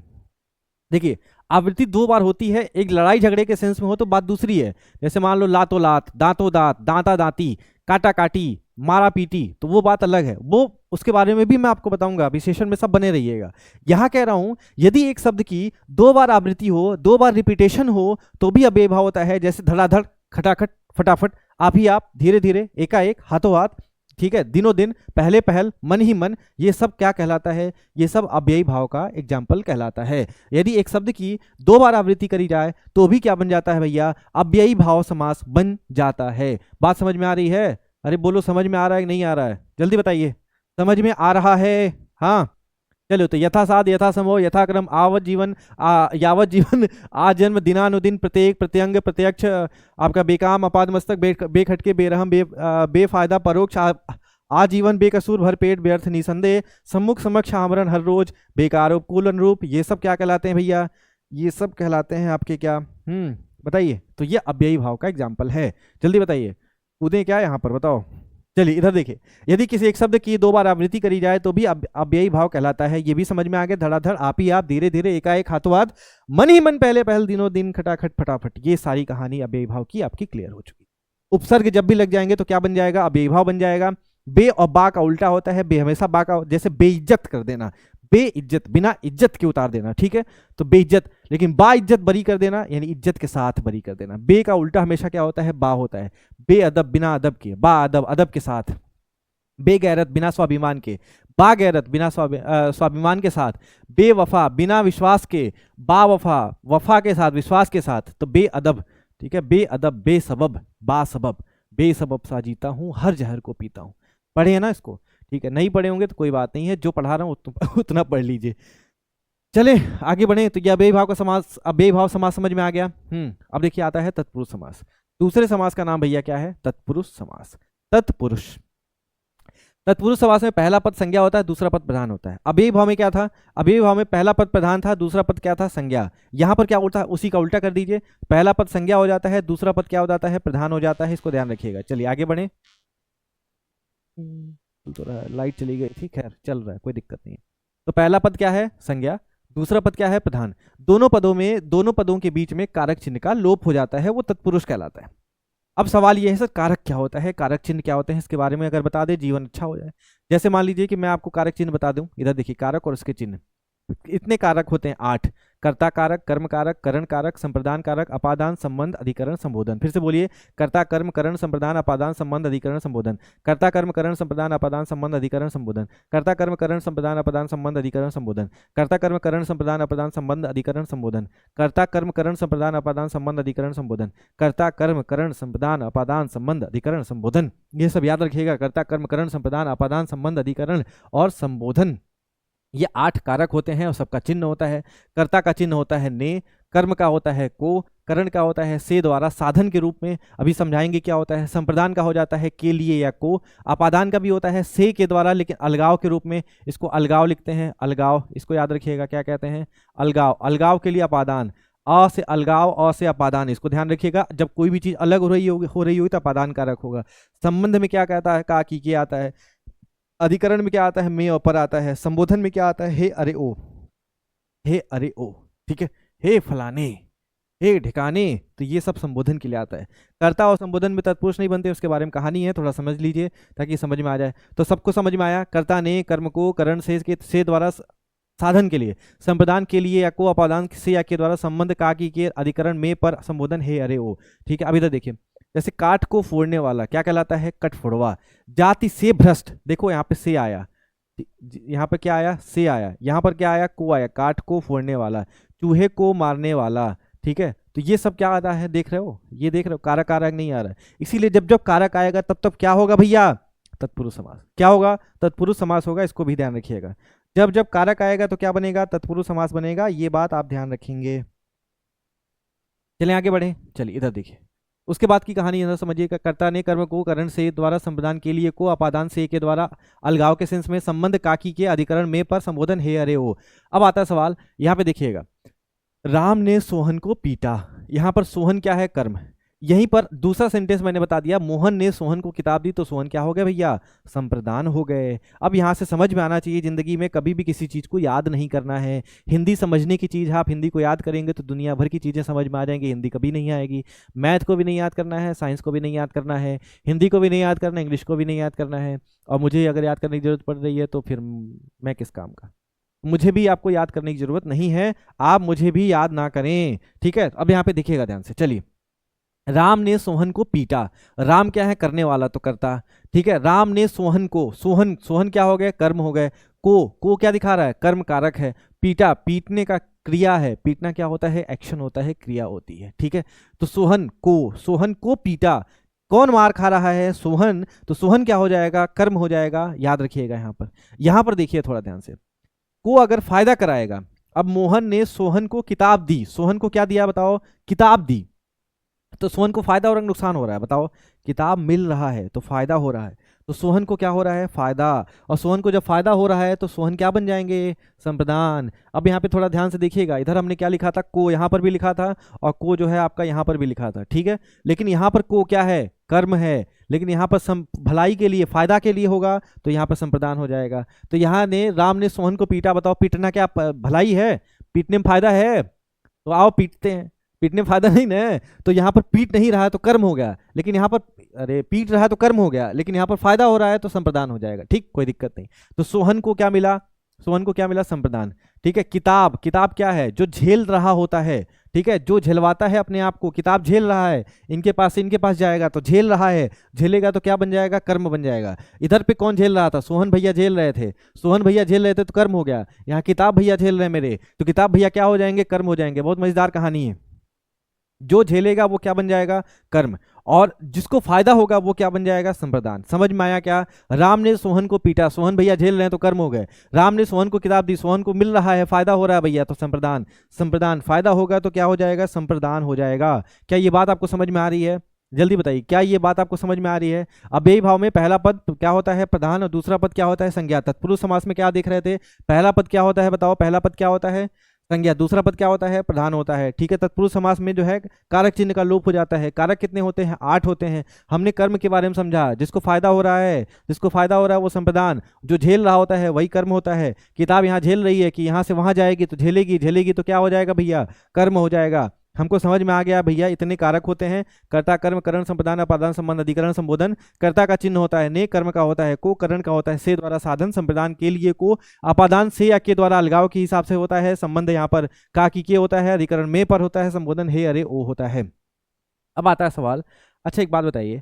[SPEAKER 1] देखिए आवृत्ति 2 बार होती है, एक लड़ाई झगड़े के सेंस में हो तो बात दूसरी है। जैसे मान लो लातो लात, दांतो दांत, दांता दांती, काटा काटी, मारा पीटी, तो वो बात अलग है, वो उसके बारे में भी मैं आपको बताऊंगा, अभी सेशन में सब बने रहिएगा। यहां कह रहा हूं यदि एक शब्द की 2 बार आवृत्ति हो, 2 बार रिपीटेशन हो तो भी अव्ययी भाव होता है। जैसे धड़ाधड़, खटाखट, फटाफट, आप ही आप, धीरे धीरे, एकाएक, हाथों हाथ, ठीक है, दिनों दिन, पहले पहल, मन ही मन, ये सब क्या कहलाता है? ये सब अव्ययी भाव का एग्जाम्पल कहलाता है। यदि एक शब्द की 2 बार आवृत्ति करी जाए तो भी क्या बन जाता है भैया? अव्ययी भाव समास बन जाता है। बात समझ में आ रही है? अरे बोलो समझ में आ रहा है कि नहीं आ रहा है? जल्दी बताइए, समझ में आ रहा है? हाँ चलो, तो यथा साध, यथा संभव, यथाक्रम, आवत जीवन, यावत जीवन, आजन्म, दिनानुदिन, प्रत्येक, प्रत्यंग, प्रत्यक्ष, आपका बेकाम, अपाद मस्तक, बेखटके, बेरहम, बेफायदा, परोक्ष, आजीवन, बेकसूर, भरपेट, व्यर्थ, निसंदेह, सम्मुख, समक्ष, आमरण, हर रोज, बेकार, उपकूल, अनुरूप, ये सब क्या कहलाते हैं भैया? ये सब कहलाते हैं आपके क्या? बताइए। तो ये अव्ययी भाव का एग्जाम्पल है, जल्दी बताइए। कूदें क्या यहाँ पर बताओ। चलिए इधर देखिए, यदि किसी एक शब्द की 2 बार आवृत्ति करी जाए तो भी अव्ययी भाव कहलाता है। ये भी समझ में आ गया। धड़ाधड़, आप ही आप, धीरे धीरे, एकाएक, हाथों हाथ, मन ही मन, पहले पहल, दिनों दिन, खटाखट, फटाफट, ये सारी कहानी अव्ययी भाव की आपकी क्लियर हो चुकी। उपसर्ग जब भी लग जाएंगे तो क्या बन जाएगा, अव्ययी भाव बन जाएगा। बे और बा का उल्टा होता है, बे हमेशा बा का, जैसे बेइज्जत कर देना, बेइज्जत, बिना इज्जत के उतार देना, ठीक है, तो बेइज्जत। लेकिन बा इज्जत बरी कर देना, यानी इज्जत के साथ बरी कर देना। बे का उल्टा हमेशा क्या होता है, बा होता है। बेअदब, बिना अदब के, बा अदब, अदब के साथ। बेगैरत, बिना स्वाभिमान के, बागैरत, बिना स्वाभिमान के साथ। बेवफा, बिना विश्वास के, बावफा, वफा के साथ, विश्वास के साथ। तो बेअदब, ठीक है, बेअदब, बेसबब, बासबब, बेसबब सा जीता हूं, हर जहर को पीता हूं। पढ़े हैं ना इसको, ठीक है, नहीं पढ़े होंगे तो कोई बात नहीं है, जो पढ़ा रहा हूं उतना पढ़ लीजिए। चले आगे बढ़े। तो यह अव्ययी भाव का समास, अव्ययी भाव समास समझ में आ गया। अब देखिए आता है तत्पुरुष समास। दूसरे समास का नाम भैया क्या है, तत्पुरुष समास। तत्पुरुष, तत्पुरुष समास में पहला पद संज्ञा होता है, दूसरा पद प्रधान होता है। अव्ययी भाव में क्या था, अव्ययी भाव में पहला पद प्रधान था, दूसरा पद क्या था, संज्ञा। यहां पर क्या होता है, उसी का उल्टा कर दीजिए, पहला पद संज्ञा हो जाता है, दूसरा पद क्या हो जाता है, प्रधान हो जाता है। इसको ध्यान रखिएगा। चलिए आगे बढ़े। तो लाइट चली गई थी, खैर चल रहा है, कोई दिक्कत नहीं है। तो पहला पद क्या है, संज्ञा, दूसरा पद क्या है, प्रधान। दोनों पदों में, दोनों पदों के बीच में कारक चिन्ह का लोप हो जाता है, वो तत्पुरुष कहलाता है। अब सवाल ये है सर, कारक क्या होता है, कारक चिन्ह क्या होते हैं, इसके बारे में अगर बता दे जीवन अच्छा हो जाए। जैसे मान लीजिए कि मैं आपको कारक चिन्ह बता दूं, इधर देखिए, कारक और उसके चिन्ह। इतने कारक होते हैं 8। कर्ता कारक, कर्म कारक, करण कारक, संप्रदान कारक, अपादान, संबंध, अधिकरण, संबोधन। फिर से बोलिए, कर्ता कर्म करण संप्रदान अपादान संबंध अधिकरण संबोधन। कर्ता कर्म करण संप्रदान अपादान संबंध अधिकरण संबोधन। कर्ता कर्म करण संप्रदान अपादान संबंध अधिकरण संबोधन। कर्ता कर्म करण संप्रदान अपादान संबंध अधिकरण संबोधन। कर्ता कर्म करण संप्रदान अपादान संबंध अधिकरण संबोधन। कर्ता कर्म करण संप्रदान अपादान संबंध अधिकरण संबोधन। ये सब याद रखिएगा, कर्ता कर्म करण संप्रदान अपादान संबंध अधिकरण और संबोधन। ये 8 कारक होते हैं और सबका चिन्ह होता है। कर्ता का चिन्ह होता है ने, कर्म का होता है को, करण का होता है से द्वारा साधन के रूप में, अभी समझाएंगे क्या होता है। संप्रदान का हो जाता है के लिए या को। अपादान का भी होता है से के द्वारा, लेकिन अलगाव के रूप में, इसको अलगाव लिखते हैं, अलगाव। इसको याद रखिएगा, क्या कहते हैं, अलगाव। अलगाव के लिए अपादान, अ से अलगाव, अ से अपादान, इसको ध्यान रखिएगा। जब कोई भी चीज अलग हो रही होगी तो अपादान कारक होगा। संबंध में क्या कहता है, का, की, के आता है। अधिकरण में क्या आता है, में और पर आता है। संबोधन में क्या आता है, हे अरे ओ, हे अरे ओ, ठीक है, हे फलाने, हे ठिकाने। तो ये सब संबोधन के लिए आता है। कर्ता और संबोधन में तत्पुरुष नहीं बनते, उसके बारे में कहानी है, थोड़ा समझ लीजिए ताकि समझ में आ जाए। तो सबको समझ में आया, कर्ता ने कर्म को करण से द्वारा साधन के लिए, संप्रदान के लिए या को, अपादान से या के द्वारा, संबंध का, की, के, अधिकरण में, पर, संबोधन हे अरे ओ, ठीक है। अब इधर देखिए, जैसे काठ को फोड़ने वाला क्या कहलाता है, कठफोड़वा। जाति से भ्रष्ट, देखो यहाँ पे से आया, यहाँ पे क्या आया, से आया, यहाँ पर क्या आया, को आया, काठ को फोड़ने वाला, चूहे को मारने वाला, ठीक है। तो ये सब क्या आता है, देख रहे हो, ये देख रहे हो, कारक कारक नहीं आ रहा है। इसीलिए जब जब कारक आएगा तब तब क्या होगा भैया, तत्पुरुष समास। क्या होगा, तत्पुरुष समास होगा, इसको भी ध्यान रखिएगा। जब जब कारक आएगा तो क्या बनेगा, तत्पुरुष समास बनेगा, ये बात आप ध्यान रखेंगे। चलिए आगे बढ़े। चलिए इधर देखिए, उसके बाद की कहानी इधर समझिएगा। कर्ता ने कर्म को करण से द्वारा, संप्रदान के लिए को, अपादान से के द्वारा, अलगाव के सेंस में, संबंध काकी के, अधिकरण में, पर, संबोधन हे अरे ओ। अब आता है सवाल, यहाँ पे देखिएगा, राम ने सोहन को पीटा। यहाँ पर सोहन क्या है, कर्म। यहीं पर दूसरा सेंटेंस मैंने बता दिया, मोहन ने सोहन को किताब दी, तो सोहन क्या हो गया भैया, संप्रदान हो गए। अब यहाँ से समझ में आना चाहिए, जिंदगी में कभी भी किसी चीज़ को याद नहीं करना है। हिंदी समझने की चीज़ है, आप हिंदी को याद करेंगे तो दुनिया भर की चीज़ें समझ में आ जाएंगी, हिंदी कभी नहीं आएगी। मैथ को भी नहीं याद करना है, साइंस को भी नहीं याद करना है, हिंदी को भी नहीं याद करना है, इंग्लिश को भी नहीं याद करना है। और मुझे अगर याद करने की जरूरत पड़ रही है तो फिर मैं किस काम का, मुझे भी आपको याद करने की जरूरत नहीं है, आप मुझे भी याद ना करें, ठीक है। अब यहाँ पे देखिएगा ध्यान से, चलिए, राम ने सोहन को पीटा। राम क्या है, करने वाला, तो करता, ठीक है। राम ने सोहन को, सोहन, सोहन क्या हो गए, कर्म हो गए। को क्या दिखा रहा है, कर्म कारक है। पीटा, पीटने का क्रिया है, पीटना क्या होता है, एक्शन होता है, क्रिया होती है, ठीक है। तो सोहन को पीटा। कौन मार खा रहा है, सोहन, तो सोहन क्या हो जाएगा, कर्म हो जाएगा, याद रखिएगा। यहाँ पर देखिए थोड़ा ध्यान से, को अगर फायदा कराएगा। अब मोहन ने सोहन को किताब दी, सोहन को क्या दिया बताओ, किताब दी, तो सोहन को फायदा और नुकसान हो रहा है, बताओ। किताब मिल रहा है तो फायदा हो रहा है, तो सोहन को क्या हो रहा है, फायदा। और सोहन को जब फायदा हो रहा है तो सोहन क्या बन जाएंगे, संप्रदान। अब यहाँ पे थोड़ा ध्यान से देखिएगा, इधर हमने क्या लिखा था, को यहाँ पर भी लिखा था, और को जो है आपका यहाँ पर भी लिखा था, ठीक है। लेकिन यहाँ पर को क्या है, कर्म है। लेकिन यहाँ पर भलाई के लिए, फायदा के लिए होगा, तो यहाँ पर संप्रदान हो जाएगा। तो यहाँ ने राम ने सोहन को पीटा, बताओ पीटना क्या भलाई है, पीटने में फायदा है, तो आओ पीटते हैं। पीटने में फायदा नहीं ना, तो यहाँ पर पीट नहीं रहा है तो कर्म हो गया, लेकिन यहाँ पर अरे पीट रहा है तो कर्म हो गया, लेकिन यहाँ पर फायदा हो रहा है तो संप्रदान हो जाएगा, ठीक, कोई दिक्कत नहीं। तो सोहन को क्या मिला, सोहन को क्या मिला, संप्रदान, ठीक है। किताब, किताब क्या है, जो झेल रहा होता है, ठीक है, जो झेलवाता है अपने आप को, किताब झेल रहा है, इनके पास जाएगा तो झेल रहा है, झेलेगा तो क्या बन जाएगा, कर्म बन जाएगा। इधर पे कौन झेल रहा था, सोहन भैया झेल रहे थे, सोहन भैया झेल रहे थे तो कर्म हो गया। यहाँ किताब भैया झेल रहे हैं मेरे, तो किताब भैया क्या हो जाएंगे, कर्म हो जाएंगे। बहुत मजेदार कहानी है। जो झेलेगा वो क्या बन जाएगा, कर्म, और जिसको फायदा होगा वो क्या बन जाएगा, संप्रदान। समझ में आया क्या। राम ने सोहन को पीटा, सोहन भैया झेल रहे हैं तो कर्म हो गए। राम ने सोहन को किताब दी, सोहन को मिल रहा है, फायदा हो रहा है भैया, तो संप्रदान। संप्रदान, फायदा होगा तो क्या हो जाएगा, संप्रदान हो जाएगा। क्या ये बात आपको समझ में आ रही है, जल्दी बताइए, क्या ये बात आपको समझ में आ रही है। अब यही भाव में पहला पद क्या होता है, प्रधान, और दूसरा पद क्या होता है, संज्ञा। तत्पुरुष समास में क्या देख रहे थे, पहला पद क्या होता है, बताओ, पहला पद क्या होता है, संज्ञा, दूसरा पद क्या होता है, प्रधान होता है, ठीक है। तत्पुरुष समास में जो है कारक चिन्ह का लोप हो जाता है। कारक कितने होते हैं, 8 होते हैं। हमने कर्म के बारे में समझा, जिसको फायदा हो रहा है, जिसको फायदा हो रहा है वो संप्रदान, जो झेल रहा होता है वही कर्म होता है। किताब यहाँ झेल रही है कि यहाँ से वहां जाएगी तो झेलेगी, झेलेगी तो क्या हो जाएगा भैया, कर्म हो जाएगा। हमको समझ में आ गया भैया, इतने कारक होते हैं, कर्ता, कर्म, करण, संप्रदान, अपादान, संबंध, अधिकरण, संबोधन। कर्ता का चिन्ह होता है ने, कर्म का होता है को, करण का होता है से द्वारा साधन, संप्रदान के लिए को, अपादान से या के द्वारा अलगाव के हिसाब से होता है, संबंध यहाँ पर का की के होता है, अधिकरण में पर होता है, संबोधन हे अरे ओ होता है। अब आता है सवाल, अच्छा एक बात बताइए,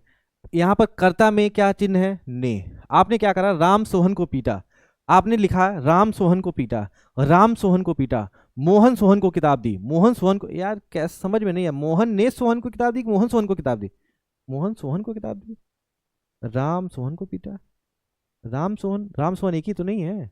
[SPEAKER 1] यहाँ पर कर्ता में क्या चिन्ह है, ने। आपने क्या करा, राम सोहन को पीटा, आपने लिखा राम सोहन को पीटा, राम सोहन को पीटा, मोहन सोहन को किताब दी, मोहन सोहन को, यार कैसे समझ में नहीं है, मोहन ने सोहन को किताब दी, मोहन सोहन को किताब दी, मोहन सोहन को किताब दी, राम सोहन को पीटा, राम सोहन, राम सोहन एक ही तो नहीं है,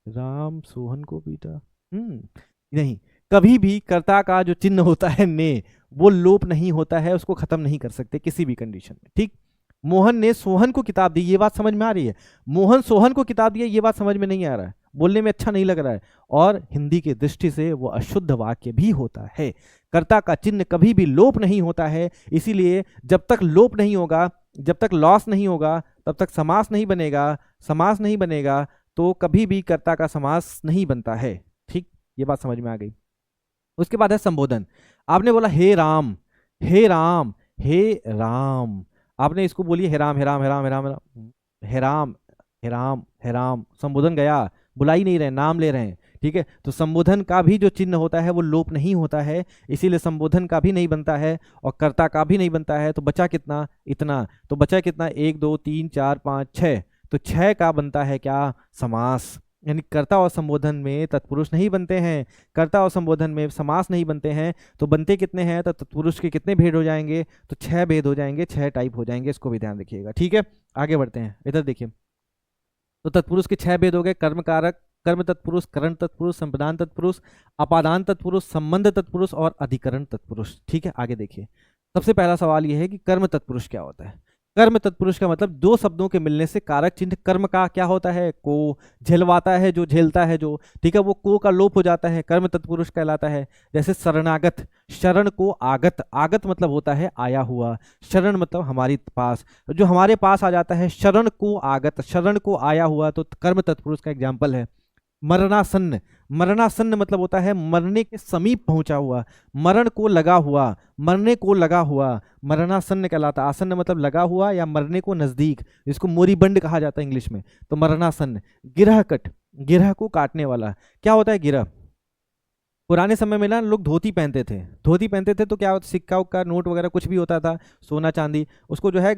[SPEAKER 1] राम सोहन को पीटा, नहीं। कभी भी कर्ता का जो चिन्ह होता है ने, वो लोप नहीं होता है, उसको खत्म नहीं कर सकते किसी भी कंडीशन में, ठीक। मोहन ने सोहन को किताब दी, ये बात समझ में आ रही है। मोहन सोहन को किताब दिया, ये बात समझ में नहीं आ रहा है, बोलने में अच्छा नहीं लग रहा है, और हिंदी की दृष्टि से वो अशुद्ध वाक्य भी होता है। कर्ता का चिन्ह कभी भी लोप नहीं होता है, इसीलिए जब तक लोप नहीं होगा, जब तक लॉस नहीं होगा, तब तक समास नहीं बनेगा, समास नहीं बनेगा तो कभी भी कर्ता का समास नहीं बनता है, ठीक। ये बात समझ में आ गई। उसके बाद है संबोधन। आपने बोला हे राम, हे राम, हे राम, आपने इसको बोलिए हे राम, हे राम, हे राम, हे राम, हे राम, हे राम, हे राम, संबोधन गया, बुला ही नहीं रहे, नाम ले रहे हैं, ठीक है। तो संबोधन का भी जो चिन्ह होता है वो लोप नहीं होता है, इसीलिए संबोधन का भी नहीं बनता है और कर्ता का भी नहीं बनता है। तो बचा कितना, इतना, तो बचा कितना, 1 2 3 4 5 6, तो 6 का बनता है क्या, समास। यानी कर्ता और संबोधन में तत्पुरुष नहीं बनते हैं, कर्ता और संबोधन में समास नहीं बनते हैं। तो बनते कितने हैं, तो तत्पुरुष के कितने भेद हो जाएंगे, तो 6 भेद हो जाएंगे, 6 टाइप हो जाएंगे, इसको भी ध्यान रखिएगा, ठीक है। आगे बढ़ते हैं, इधर देखिए, तो तत्पुरुष के 6 भेद हो गए, कर्म कारक, कर्म तत्पुरुष, करण तत्पुरुष, संप्रदान तत्पुरुष, अपादान तत्पुरुष, संबंध तत्पुरुष और अधिकरण तत्पुरुष, ठीक है। आगे देखिए, सबसे पहला सवाल यह है कि कर्म तत्पुरुष क्या होता है। कर्म तत्पुरुष का मतलब दो शब्दों के मिलने से कारक चिन्ह कर्म का क्या होता है, को, झेलवाता है जो, झेलता है जो, ठीक है, वो को का लोप हो जाता है, कर्म तत्पुरुष कहलाता है। जैसे शरणागत, शरण को आगत, आगत मतलब होता है आया हुआ, शरण मतलब हमारे पास, जो हमारे पास आ जाता है, शरण को आगत, शरण को आया हुआ, तो कर्म तत्पुरुष का एग्जाम्पल है। मरणासन्न, मरणासन्न मतलब होता है मरने के समीप पहुंचा हुआ, मरण को लगा हुआ, मरने को लगा हुआ, मरणासन्न कहलाता। आसन्न मतलब लगा हुआ या मरने को नजदीक, इसको मोरीबंड कहा जाता है इंग्लिश में, तो मरणासन्न। गिरह कट, गिरह को काटने वाला, क्या होता है गिरह। पुराने समय में ना लोग धोती पहनते थे, धोती पहनते थे तो क्या होता, सिक्का उक्का नोट वगैरह कुछ भी होता था, सोना चांदी, उसको जो है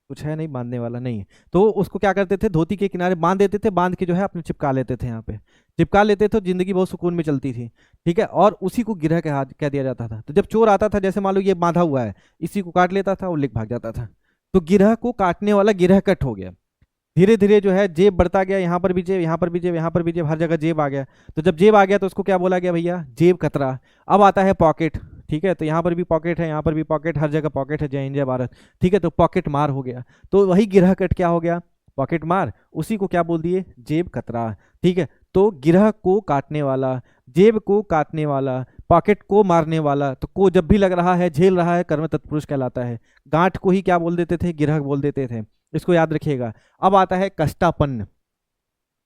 [SPEAKER 1] कुछ है नहीं बांधने वाला नहीं, तो उसको क्या करते थे, धोती के किनारे बांध देते थे, बांध के जो है अपने चिपका लेते थे, यहाँ पे चिपका लेते थे, तो जिंदगी बहुत सुकून में चलती थी, ठीक है। और उसी को गिरह कह दिया जाता था। तो जब चोर आता था, जैसे मान लो ये बांधा हुआ है, इसी को काट लेता था और लेके भाग जाता था, तो गिरह को काटने वाला गिरह कट हो गया। धीरे धीरे जो है जेब बढ़ता गया, यहाँ पर भी जेब, यहाँ पर भी जेब, यहाँ पर भी जेब, हर जगह जेब आ गया। तो जब जेब आ गया तो उसको क्या बोला गया भैया, जेब कतरा। अब आता है पॉकेट, ठीक है, तो यहाँ पर भी पॉकेट है, यहाँ पर भी पॉकेट, हर जगह पॉकेट है, जय हिंद जय भारत। ठीक है, तो पॉकेट मार हो गया, तो वही गिरह कट क्या हो गया, पॉकेट मार, उसी को क्या बोल दिए, जेब कतरा। ठीक है, तो गिरह को काटने वाला, जेब को काटने वाला, पॉकेट को मारने वाला, तो को जब भी लग रहा है, झेल रहा है, कर्म तत्पुरुष कहलाता है। गांठ को ही क्या बोल देते थे, गिरह बोल देते थे, इसको याद रखिएगा। अब आता है कष्टापन्न,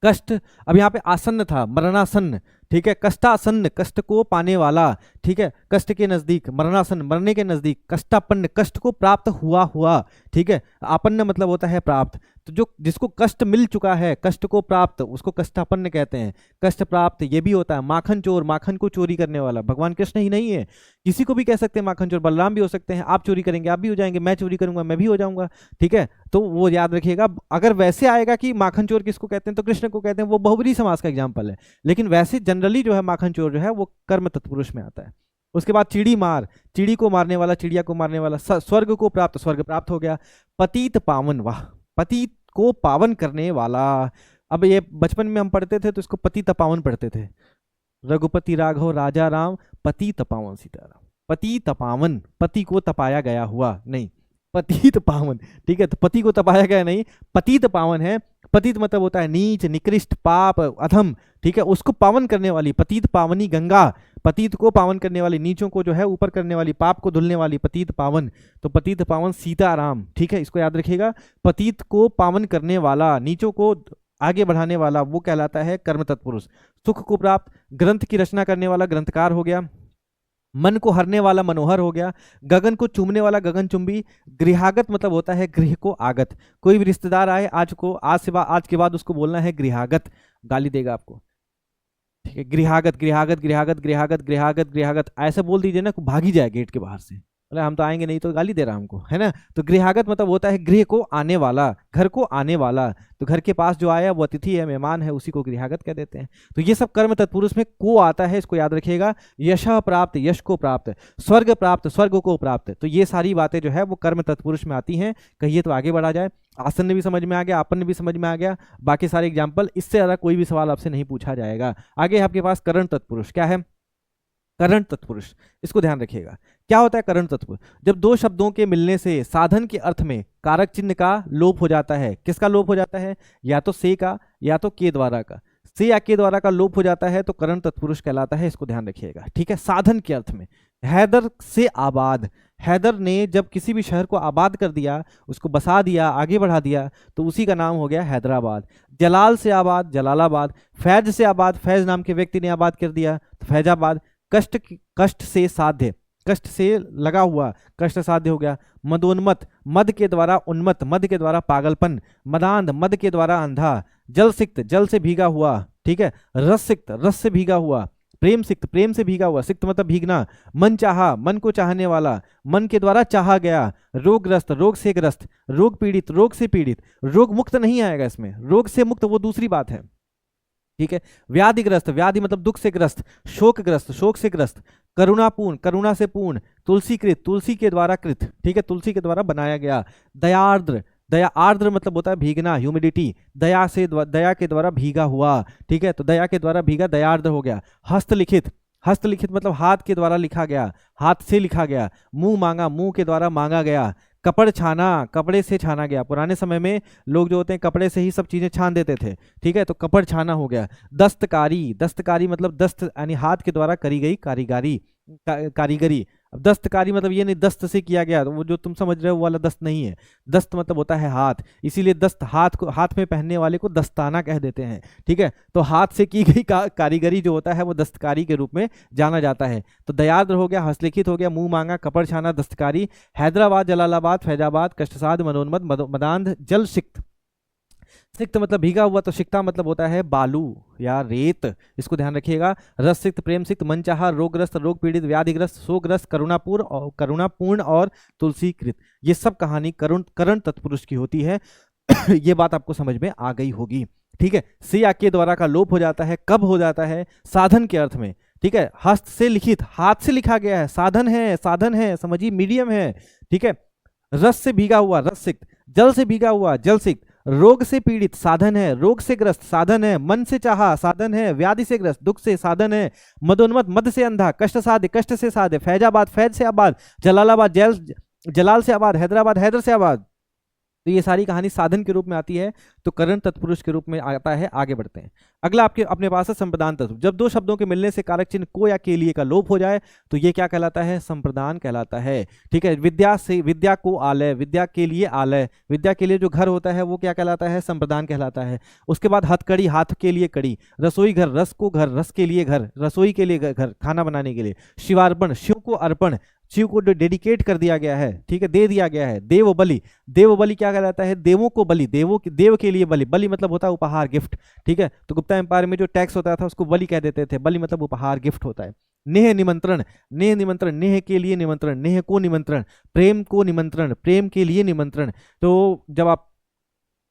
[SPEAKER 1] कष्ट, अब यहाँ पे आसन्न था, मरणासन्न। ठीक है, कष्टासन्न, कष्ट को पाने वाला। ठीक है, कष्ट के नजदीक, मरणासन्न, मरने के नजदीक, कष्टापन्न, कष्ट को प्राप्त हुआ हुआ। ठीक है, आपन्न मतलब होता है प्राप्त, तो जो जिसको कष्ट मिल चुका है, कष्ट को प्राप्त, उसको कष्टापन्न कहते हैं। कष्ट प्राप्त ये भी होता है। माखन चोर, माखन को चोरी करने वाला, भगवान कृष्ण ही नहीं है, किसी को भी कह सकते हैं माखन चोर, बलराम भी हो सकते हैं। आप चोरी करेंगे आप भी हो जाएंगे, मैं चोरी करूंगा मैं भी हो जाऊंगा। ठीक है, तो वो याद रखिएगा। अगर वैसे आएगा कि माखन चोर किसको कहते हैं, तो कृष्ण को कहते हैं, वो बहुब्रीहि समास का एग्जाम्पल है। लेकिन वैसे जनरली जो है माखन चोर जो है वो कर्म तत्पुरुष में आता है। उसके बाद चिड़ी मार, चिड़ी को मारने वाला, चिड़िया को मारने वाला। स्वर्ग को प्राप्त, स्वर्ग प्राप्त हो गया। पतित पावन, वाह, पतित को पावन करने वाला। अब ये बचपन में हम पढ़ते थे तो इसको पतित पावन पढ़ते थे, रघुपति राघव राजा राम, पतित पावन सीताराम। पतित पावन, पति को तपाया गया हुआ, नहीं पतित पावन। ठीक है, तो पति को तपाया गया नहीं, पतित पावन है। पतित मतलब होता है नीच, निकृष्ट, पाप, अधम। ठीक है, उसको पावन करने वाली, पतित पावनी गंगा, पतित को पावन करने वाली, नीचों को जो है ऊपर करने वाली, पाप को धुलने वाली, पतित पावन। तो पतित पावन सीताराम। ठीक है, इसको याद रखिएगा। पतित को पावन करने वाला, नीचों को आगे बढ़ाने वाला, वो कहलाता है कर्म तत्पुरुष। सुख को प्राप्त, ग्रंथ की रचना करने वाला ग्रंथकार हो गया। मन को हरने वाला मनोहर हो गया। गगन को चूमने वाला गगनचुंबी। गृहागत मतलब होता है गृह को आगत, कोई भी रिश्तेदार आए, आज के बाद उसको बोलना है गृहागत, गाली देगा आपको। ठीक है, गृहागत गृहागत गृहागत गृहागत गृहागत गृहागत, ऐसे बोल दीजिए ना, भाग ही जाए गेट के बाहर से, बोले हम तो आएंगे नहीं, तो गाली दे रहा हमको, है ना। तो गृहागत मतलब होता है गृह को आने वाला, घर को आने वाला। तो घर के पास जो आया वो अतिथि है, मेहमान है, उसी को गृहागत कह देते हैं। तो ये सब कर्म तत्पुरुष में को आता है, इसको याद रखिएगा। यश प्राप्त, यश को प्राप्त, स्वर्ग प्राप्त, स्वर्ग को प्राप्त। तो ये सारी बातें जो है वो कर्म तत्पुरुष में आती हैं। कहिए तो आगे बढ़ा जाए। आसन्न भी समझ में आ गया, आपन्न भी समझ में आ गया, बाकी सारे एग्जाम्पल, इससे ज्यादा कोई भी सवाल आपसे नहीं पूछा जाएगा। आगे आपके पास करण तत्पुरुष क्या है, करण तत्पुरुष, इसको ध्यान रखिएगा। क्या होता है करण तत्पुरुष, जब दो शब्दों के मिलने से साधन के अर्थ में कारक चिन्ह का लोप हो जाता है। किसका लोप हो जाता है, या तो से का या तो के द्वारा का। से या के द्वारा का लोप हो जाता है तो करण तत्पुरुष कहलाता है, इसको ध्यान रखिएगा। ठीक है, साधन के अर्थ में। हैदर से आबाद, हैदर ने जब किसी भी शहर को आबाद कर दिया, उसको बसा दिया, आगे बढ़ा दिया, तो उसी का नाम हो गया हैदराबाद। जलाल से आबाद, जलालाबाद। फैज से आबाद, फैज नाम के व्यक्ति ने आबाद कर दिया तो फैजाबाद। कष्ट से साध्य, कष्ट से लगा हुआ, कष्ट साध्य हो गया। मदोन्मत, मद के द्वारा उन्मत्त, मद के द्वारा पागलपन। मदांध, मद के द्वारा अंधा। जल सिक्त, जल से भीगा हुआ। ठीक है, रस सिक्त, रस से भीगा हुआ। प्रेम सिक्त, प्रेम से भीगा हुआ, सिक्त मतलब भीगना। मन चाहा, मन को चाहने वाला, मन के द्वारा चाहा गया। रोगग्रस्त, रोग से ग्रस्त। रोग पीड़ित, रोग से पीड़ित। रोग मुक्त नहीं आएगा इसमें, रोग से मुक्त वो दूसरी बात है। ठीक है, व्याधिग्रस्त, व्याधि मतलब दुख से ग्रस्त। शोकग्रस्त, शोक से ग्रस्त। करुणापूर्ण, करुणा से पूर्ण। तुलसीकृत, तुलसी के द्वारा कृत। ठीक है, तुलसी के द्वारा बनाया गया। दयार्द्र, दया, आर्द्र मतलब होता है भीगना, ह्यूमिडिटी। दया से, दया के द्वारा भीगा हुआ। ठीक है, तो दया के द्वारा भीगा, दयार्द्र हो गया। हस्तलिखित, हस्तलिखित मतलब हाथ के द्वारा लिखा गया, हाथ से लिखा गया। मुंह मांगा, मुंह के द्वारा मांगा गया। कपड़ छाना, कपड़े से छाना गया। पुराने समय में लोग जो होते हैं कपड़े से ही सब चीजें छान देते थे। ठीक है, तो कपड़ छाना हो गया। दस्तकारी, दस्तकारी मतलब दस्त यानी हाथ के द्वारा करी गई कारीगरी, कारीगरी। अब दस्तकारी मतलब ये नहीं दस्त से किया गया, तो वो जो तुम समझ रहे हो वो वाला दस्त नहीं है। दस्त मतलब होता है हाथ, इसीलिए दस्त, हाथ को, हाथ में पहनने वाले को दस्ताना कह देते हैं। ठीक है, तो हाथ से की गई कारीगरी जो होता है वो दस्तकारी के रूप में जाना जाता है। तो दयार्द्र हो गया, हस्तलिखित हो गया, मुंह मांगा, कपड़ छाना, दस्तकारी। हैदराबाद, जलालाबाद, फैजाबाद, कष्टसाध, मनोन्मद, मदांध, जल सिक्त। सिक्त मतलब भीगा हुआ, तो सिक्ता मतलब होता है बालू या रेत, इसको ध्यान रखिएगा। रस सिक्त, प्रेम सिक्त, मनचाहा, रोगग्रस्त, रोग पीड़ित, व्याधिग्रस्त, शोकग्रस्त, करुणापूर्ण और तुलसीकृत। ये सब कहानी करण तत्पुरुष की होती है। ये बात आपको समझ में आ गई होगी। ठीक है, से या के द्वारा का लोप हो जाता है, कब हो जाता है, साधन के अर्थ में। ठीक है, हस्त से लिखित, हाथ से लिखा गया है, साधन है, साधन है, समझिए मीडियम है। ठीक है, रस से भीगा हुआ, रस सिक्त। जल से भीगा हुआ, जल सिक्त। रोग से पीड़ित साधन है, रोग से ग्रस्त साधन है, मन से चाहा साधन है, व्याधि से ग्रस्त दुख से साधन है, मदोन्मत मद से अंधा कष्ट साधे कष्ट से साधे, फैजाबाद फैज से आबाद, जलालाबाद जैल जलाल से आबाद, हैदराबाद हैदर से आबाद। तो ये सारी कहानी साधन के रूप में आती है, तो करण तत्पुरुष के रूप में आता है। आगे बढ़ते हैं। अगला आपके अपने पास है संप्रदान तत्व। जब दो शब्दों के मिलने से कारक चिन्ह को या के लिए का लोप हो जाए तो ये क्या कहलाता है? संप्रदान कहलाता है। ठीक है, विद्या से विद्या को आलय, विद्या के लिए आलय, विद्या के लिए जो घर होता है वो क्या कहलाता है? संप्रदान कहलाता है। उसके बाद हथकड़ी, हाथ के लिए कड़ी, रसोई घर, रस को घर, रस के लिए घर, रसोई के लिए घर, खाना बनाने के लिए, शिवार्पण, शिव को अर्पण, शिव को डेडिकेट कर दिया गया है, ठीक है, दे दिया गया है। देव बलि, देव बलि क्या कहलाता है? देवों को बलि, देव के लिए बलि, बलि मतलब होता है उपहार, गिफ्ट। ठीक है, तो गुप्ता एम्पायर में जो टैक्स होता था उसको बलि कह देते थे, बलि मतलब उपहार, गिफ्ट होता है। नेह निमंत्रण, नेह निमंत्रण, नेह के लिए निमंत्रण, नेह को निमंत्रण, प्रेम को निमंत्रण, प्रेम के लिए निमंत्रण। तो जब आप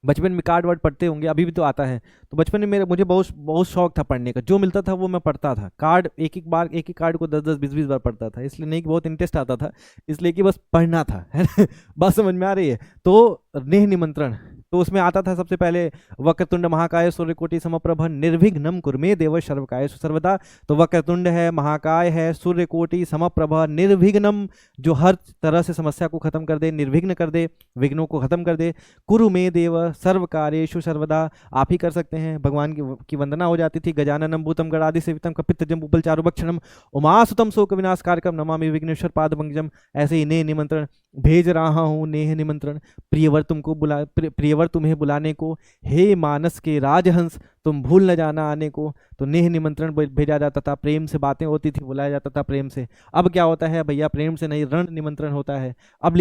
[SPEAKER 1] बचपन में कार्ड वर्ड पढ़ते होंगे, अभी भी तो आता है, तो बचपन में मुझे बहुत बहुत शौक था पढ़ने का, जो मिलता था वो मैं पढ़ता था। कार्ड एक एक कार्ड को 10-10 20-20 बार पढ़ता था, इसलिए नहीं कि बहुत इंटरेस्ट आता था, इसलिए कि बस पढ़ना था, है ना? बात समझ में आ रही है? तो नेह निमंत्रण, तो उसमें आता था सबसे पहले वक्रतुंड महाकाय सूर्यकोटि समप्रभ निर्विघ्नं कुरु देव सर्वकाय सर्वदा। तो वक्रतुंड है, महाकाय है, सूर्यकोटि समप्रभ, निर्विघ्नं जो हर तरह से समस्या को खत्म कर दे, निर्विघ्न कर दे, विघ्नों को खत्म कर दे, कुरु मे देव सर्व कार्येषु सर्वदा, आप ही कर सकते हैं। भगवान की वंदना हो जाती थी। गजाननम भूतम गणादि सेवितम कपित्तजम उपल चारुभक्षणम उमासुतम शोक विनाश कारकम नमामि विघ्नेश्वर पादपंकजम। ऐसे ही नेह निमंत्रण भेज रहा हूँ, नेह निमंत्रण, प्रियवर तुमको प्रियवर तुम्हें बुलाने को, हे मानस के राजहंस तुम भूल न जाना आने को। तो नेह निमंत्रण भेजा जाता था, प्रेम से बातें होती थी, बुलाया जाता था प्रेम से। अब क्या होता है भैया? प्रेम से नहीं, रण निमंत्रण होता है। अब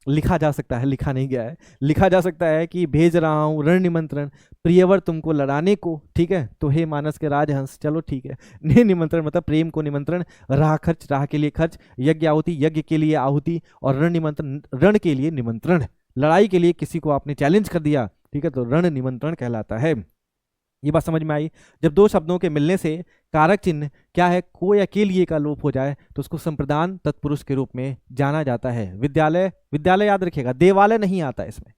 [SPEAKER 1] लिखा जा सकता है, लिखा नहीं गया है, लिखा जा सकता है कि भेज रहा हूँ रण निमंत्रण, प्रियवर तुमको लड़ाने को। ठीक है, तो हे मानस के राजहंस, चलो ठीक है। नेह निमंत्रण मतलब प्रेम को निमंत्रण, राह खर्च, राह के लिए खर्च, यज्ञ आहुति, यज्ञ के लिए आहुति, और रण निमंत्रण, रण के लिए निमंत्रण, लड़ाई के लिए किसी को आपने चैलेंज कर दिया, ठीक है, तो रण निमंत्रण कहलाता है। ये बात समझ में आई? जब दो शब्दों के मिलने से कारक चिन्ह क्या है, को या के लिए का लोप हो जाए तो उसको संप्रदान तत्पुरुष के रूप में जाना जाता है। विद्यालय, विद्यालय याद रखिएगा, देवालय नहीं आता इसमें,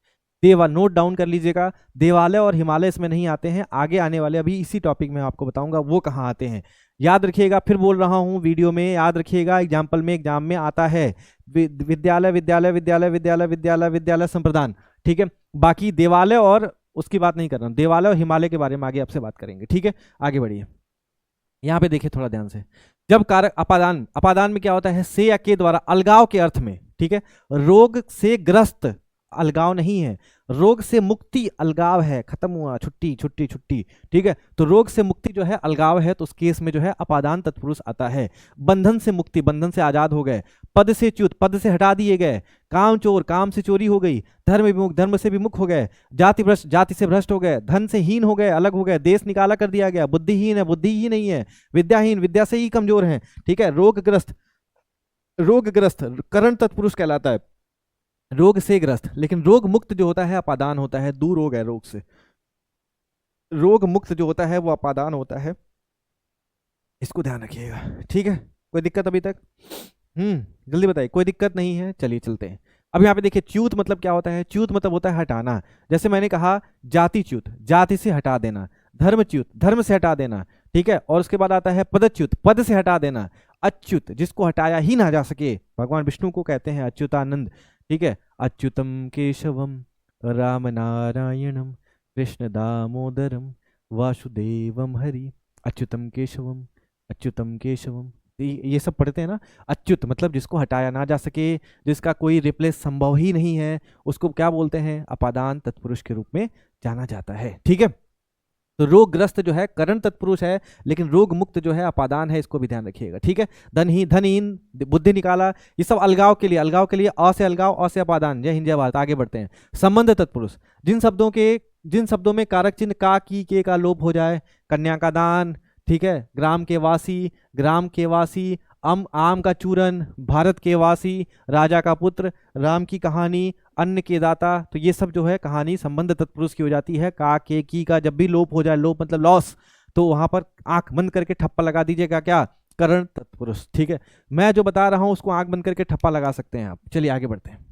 [SPEAKER 1] नोट डाउन कर लीजिएगा, देवालय और हिमालय इसमें नहीं आते हैं। आगे आने वाले अभी इसी टॉपिक में आपको बताऊंगा वो कहाँ आते हैं। याद रखिएगा, फिर बोल रहा हूँ वीडियो में, याद रखिएगा, एग्जाम्पल में, एग्जाम में आता है विद्यालय विद्यालय विद्यालय विद्यालय विद्यालय विद्यालय संप्रदान। ठीक है, बाकी देवालय और उसकी बात नहीं कर रहा हूं, देवालय और हिमालय के बारे में आगे आपसे बात करेंगे। ठीक है, आगे बढ़िए। यहाँ पे देखिए थोड़ा ध्यान से, जब कारक अपादान, अपादान में क्या होता है? से या के द्वारा अलगाव के अर्थ में। ठीक है, रोग से ग्रस्त अलगाव नहीं है, रोग से मुक्ति अलगाव है, खत्म हुआ, छुट्टी छुट्टी छुट्टी। ठीक है, तो रोग से मुक्ति जो है अलगाव है, तो उस केस में जो है अपादान तत्पुरुष आता है। बंधन से मुक्ति, बंधन से आजाद हो गए। पद से च्युत, पद से हटा दिए गए। काम चोर, काम से चोरी हो गई। धर्म विमुख, धर्म से विमुख हो गए। जाति भ्रष्ट, जाति से भ्रष्ट हो गए। धन से हीन हो गए, अलग हो गए। देश निकाला कर दिया गया। बुद्धिहीन है, बुद्धि ही नहीं है। विद्याहीन, विद्या से ही कमजोर है। ठीक है, रोगग्रस्त, रोगग्रस्त करण तत्पुरुष कहलाता है, रोग से ग्रस्त। लेकिन रोग मुक्त जो होता है अपादान होता है, दूर हो गए रोग से। रोग मुक्त जो होता है वो अपादान होता है, इसको ध्यान रखिएगा। ठीक है, कोई दिक्कत अभी तक? जल्दी बताइए, कोई दिक्कत नहीं है? चलिए चलते हैं। अब यहाँ पे देखिए, च्युत मतलब क्या होता है? च्युत मतलब होता है हटाना। जैसे मैंने कहा जाति च्युत, जाति से हटा देना। धर्मच्युत, धर्म से हटा देना। ठीक है, और उसके बाद आता है पदच्युत, पद से हटा देना। अच्युत, जिसको हटाया ही ना जा सके, भगवान विष्णु को कहते हैं अच्युतानंद। ठीक है, अच्युतम केशवम राम नारायणम कृष्ण दामोदरम वासुदेवम हरि। अच्युतम केशवम, अच्युतम केशवम, ये सब पढ़ते हैं ना। अच्युत मतलब जिसको हटाया ना जा सके, जिसका कोई रिप्लेस संभव ही नहीं है, उसको क्या बोलते हैं? अपादान तत्पुरुष के रूप में जाना जाता है। ठीक है, तो रोगग्रस्त जो है करण तत्पुरुष है, लेकिन रोग मुक्त जो है अपादान है, इसको भी ध्यान रखिएगा। ठीक है, धनहीन, धनहीन, बुद्धि निकाला, ये सब अलगाव के लिए, अलगाव के लिए अ से अलगाव, अ से अपादान। जय हिंद जय भारत। आगे बढ़ते हैं। संबंध तत्पुरुष, जिन शब्दों में कारक चिन्ह का, की, के का लोप हो जाए। कन्या का दान, ठीक है, ग्राम के वासी, ग्राम के वासी, आम का चूरन, भारत के वासी, राजा का पुत्र, राम की कहानी, अन्न के दाता। तो ये सब जो है कहानी संबंध तत्पुरुष की हो जाती है। का, के, की का जब भी लोप हो जाए, लोप मतलब लॉस, तो वहां पर आंख बंद करके ठप्पा लगा दीजिएगा, क्या? करण तत्पुरुष। ठीक है, मैं जो बता रहा हूं उसको आंख बंद करके ठप्पा लगा सकते हैं आप। चलिए आगे बढ़ते हैं।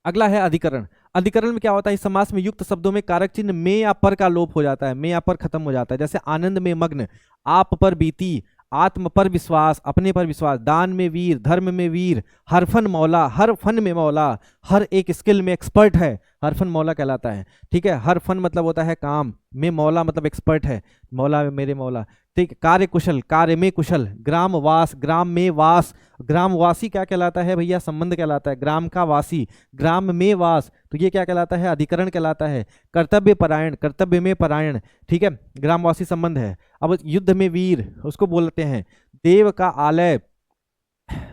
[SPEAKER 1] अगला है अधिकरण। अधिकरण में क्या होता है, इस समास में युक्त शब्दों में कारक चिन्ह में या पर का लोप हो जाता है, में या पर खत्म हो जाता है। जैसे आनंद में मग्न, आप पर बीती, आत्म पर विश्वास, अपने पर विश्वास, दान में वीर, धर्म में वीर, हर फन मौला, हर फन में मौला, हर एक स्किल में एक्सपर्ट है, हर फन मौला कहलाता है। ठीक है, हर फन मतलब होता है काम, में मौला मतलब एक्सपर्ट है, मौला मेरे मौला। ठीक, कार्य कुशल, कार्य में कुशल, ग्राम वास, ग्राम में वास, ग्रामवासी क्या कहलाता है भैया, संबंध कहलाता है, ग्राम का वासी, ग्राम में वास, तो ये क्या कहलाता है, अधिकरण कहलाता है। कर्तव्य परायण, कर्तव्य में परायण, ठीक है, ग्रामवासी संबंध है। अब युद्ध में वीर, उसको बोलते हैं देव का आलय,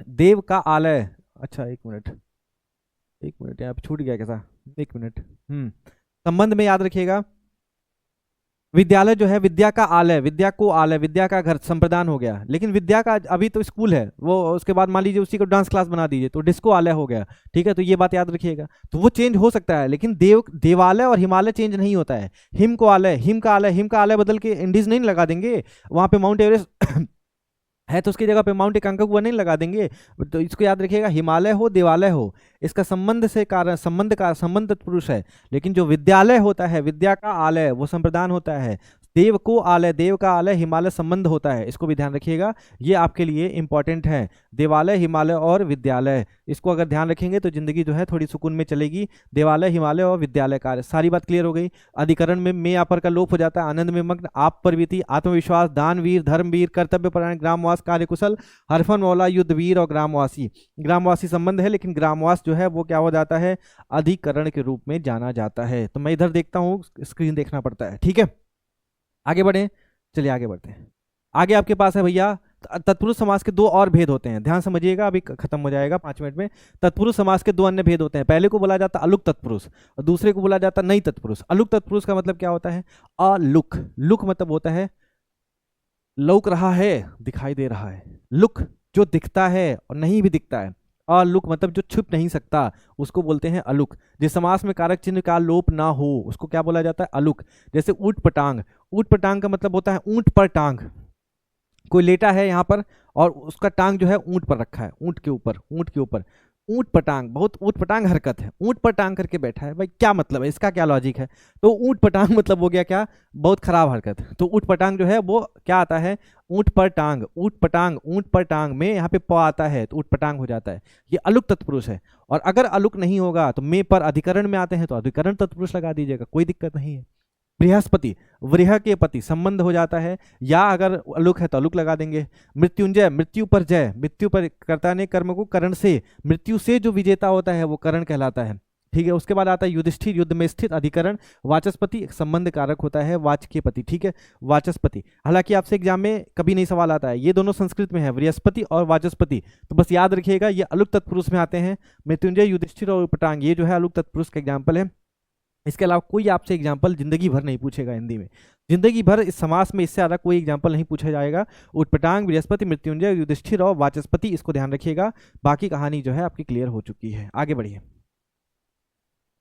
[SPEAKER 1] देव का आलय। अच्छा एक मिनट, एक मिनट यहाँ पे छूट गया कैसा, एक मिनट। संबंध में याद रखिएगा, विद्यालय जो है विद्या का आलय, विद्या को आलय, विद्या का घर, संप्रदान हो गया। लेकिन विद्या का अभी तो स्कूल है वो, उसके बाद मान लीजिए उसी को डांस क्लास बना दीजिए तो डिस्को आलय हो गया। ठीक है, तो ये बात याद रखिएगा। तो वो चेंज हो सकता है, लेकिन देवालय और हिमालय चेंज नहीं होता है। हिम को आलय, हिम का आलय, हिम का आलय बदल के इंडीज नहीं लगा देंगे, वहां पे माउंट एवरेस्ट है तो उसकी जगह पे माउंट कांकागुआ नहीं लगा देंगे। तो इसको याद रखिएगा, हिमालय हो देवालय हो, इसका संबंध से कारण संबंध तत्पुरुष है। लेकिन जो विद्यालय होता है, विद्या का आलय, वो संप्रदान होता है। देव को आलय, देव का आलय, हिमालय संबंध होता है, इसको भी ध्यान रखिएगा, ये आपके लिए इंपॉर्टेंट है। देवालय, हिमालय और विद्यालय, इसको अगर ध्यान रखेंगे तो जिंदगी जो है थोड़ी सुकून में चलेगी। देवालय, हिमालय और विद्यालय कार्य, सारी बात क्लियर हो गई। अधिकरण में या पर का लोप हो जाता है, आनंद में मग्न, आप पर बीती, आत्मविश्वास, दानवीर, धर्मवीर, कर्तव्य परायण, ग्रामवास, कार्यकुशल, हरफन मौला, युद्धवीर और ग्रामवासी। ग्रामवासी संबंध है, लेकिन ग्रामवास जो है वो क्या हो जाता है, अधिकरण के रूप में जाना जाता है। तो मैं इधर देखता हूँ, स्क्रीन देखना पड़ता है। ठीक है, आगे बढ़े, चलिए आगे बढ़ते हैं। आगे आपके पास है भैया तत्पुरुष समास के दो और भेद होते हैं, ध्यान समझिएगा, अभी खत्म हो जाएगा 5 मिनट में। तत्पुरुष समास के दो अन्य भेद होते हैं, पहले को बोला जाता है अलुक तत्पुरुष और दूसरे को बोला जाता है नई तत्पुरुष। अलुक तत्पुरुष का मतलब क्या होता है, अलुक, लुक मतलब होता है लौक रहा है, दिखाई दे रहा है, लुक जो दिखता है और नहीं भी दिखता है, अलुक मतलब जो छुप नहीं सकता, उसको बोलते हैं अलुक। जिस समास में कारक चिन्ह का लोप ना हो उसको क्या बोला जाता है, अलुक। जैसे ऊट पटांग, ऊट पटांग का मतलब होता है ऊंट पर टांग, कोई लेटा है यहाँ पर और उसका टांग जो है ऊंट पर रखा है, ऊंट के ऊपर, ऊंट के ऊपर, ऊंट पटांग, बहुत ऊंट पटांग हरकत है, ऊंट पर टांग करके बैठा है। भाई क्या मतलब है, इसका क्या लॉजिक है। तो ऊंट पटांग मतलब हो गया क्या, बहुत खराब हरकत। तो ऊंट पटांग जो है वो क्या आता है, ऊंट पर टांग, ऊंट पटांग, ऊंट पर टांग में यहाँ पे प आता है तो ऊंट पटांग हो जाता है, ये अलुक तत्पुरुष है। और अगर अलुक नहीं होगा तो में पर अधिकरण में आते हैं तो अधिकरण तत्पुरुष लगा दीजिएगा, कोई दिक्कत नहीं है। बृहस्पति, वृह के पति संबंध हो जाता है, या अगर अलुक है तो अलुक लगा देंगे। मृत्युंजय, मृत्यु पर जय, मृत्यु पर कर्ता ने कर्म को करण से, मृत्यु से जो विजेता होता है वो करण कहलाता है। ठीक है, उसके बाद आता है युधिष्ठिर, युद्ध में स्थित, अधिकरण। वाचस्पति संबंध कारक होता है, वाचके पति। ठीक है, वाचस्पति, हालांकि आपसे एग्जाम में कभी नहीं सवाल आता है, ये दोनों संस्कृत में है, बृहस्पति और वाचस्पति, तो बस याद रखिएगा ये अलुक तत्पुरुष में आते हैं। मृत्युंजय, युधिष्ठिर और पटांग, ये जो है अलुक तत्पुरुष का एग्जाम्पल है। इसके अलावा कोई आपसे एग्जाम्पल जिंदगी भर नहीं पूछेगा हिंदी में, जिंदगी भर इस समास में इससे ज्यादा कोई एग्जाम्पल नहीं पूछा जाएगा। उटपटांग, बृहस्पति, मृत्युंजय, युधिष्ठिर और वाचस्पति, इसको ध्यान रखिएगा। बाकी कहानी जो है आपकी क्लियर हो चुकी है, आगे बढ़िए।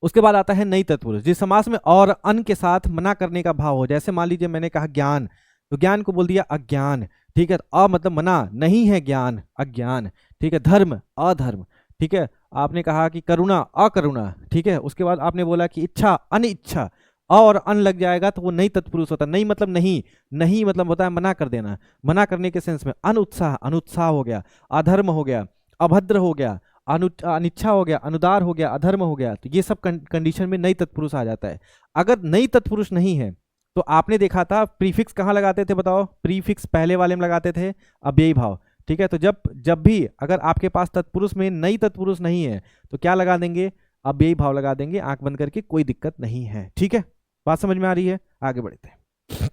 [SPEAKER 1] उसके बाद आता है नई तत्पुरुष, जिस समास में और अन के साथ मना करने का भाव हो। जैसे मान लीजिए मैंने कहा ज्ञान, तो ज्ञान को बोल दिया अज्ञान। ठीक है, अ मतलब मना, नहीं है ज्ञान, अज्ञान। ठीक है, धर्म, अधर्म। ठीक है, आपने कहा कि करुणा, अकरुणा। ठीक है, उसके बाद आपने बोला कि इच्छा, अनिच्छा, और अन लग जाएगा तो वो नई तत्पुरुष होता है। नहीं मतलब नहीं, नहीं मतलब होता है मना कर देना, मना करने के सेंस में। अनुत्साह, अनुत्साह हो गया, अधर्म हो गया, अभद्र हो गया, अनिच्छा हो गया, अनुदार हो गया, अधर्म हो गया। तो ये सब कंडीशन में नई तत्पुरुष आ जाता है। अगर नई तत्पुरुष नहीं है तो आपने देखा था प्रीफिक्स कहाँ लगाते थे, बताओ, प्रीफिक्स पहले वाले में लगाते थे, अव्ययी भाव। ठीक है, तो जब भी अगर आपके पास तत्पुरुष में नई तत्पुरुष नहीं है तो क्या लगा देंगे, अव्ययी भाव लगा देंगे, आंख बंद करके, कोई दिक्कत नहीं है। ठीक है, बात समझ में आ रही है, आगे बढ़ते हैं।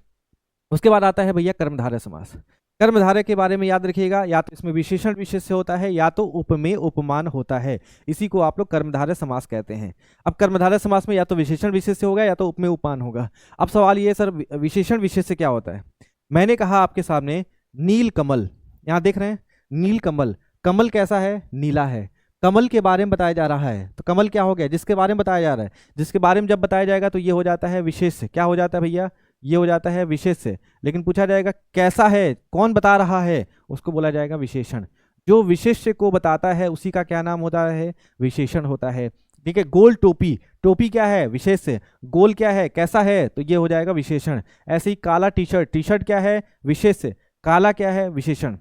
[SPEAKER 1] उसके बाद आता है भैया कर्मधारय समास। कर्मधारय के बारे में याद रखिएगा, या तो इसमें विशेषण विशेष से होता है या तो उपमेय उपमान होता है, इसी को आप लोग कर्मधारय समास कहते हैं। अब कर्मधारय समास में या तो विशेषण विशेष से होगा या तो उपमेय उपमान होगा। अब सवाल ये सर विशेषण विशेष से क्या होता है। मैंने कहा आपके सामने नील कमल, यहाँ देख रहे हैं नील कमल, कमल कैसा है, नीला है, कमल के बारे में बताया जा रहा है। तो कमल क्या हो गया, जिसके बारे में बताया जा रहा है, जिसके बारे में जब बताया जाएगा तो ये हो जाता है विशेष से। क्या हो जाता है भैया, ये हो जाता है विशेष से। लेकिन पूछा जाएगा कैसा है, कौन बता रहा है, उसको बोला जाएगा विशेषण। जो विशेष्य को बताता है उसी का क्या नाम होता है, विशेषण होता है। ठीक है। गोल टोपी, टोपी क्या है विशेष से, गोल क्या है कैसा है, तो ये हो जाएगा विशेषण। ऐसे ही काला टी शर्ट, टी शर्ट क्या है विशेष से, काला क्या है विशेषण।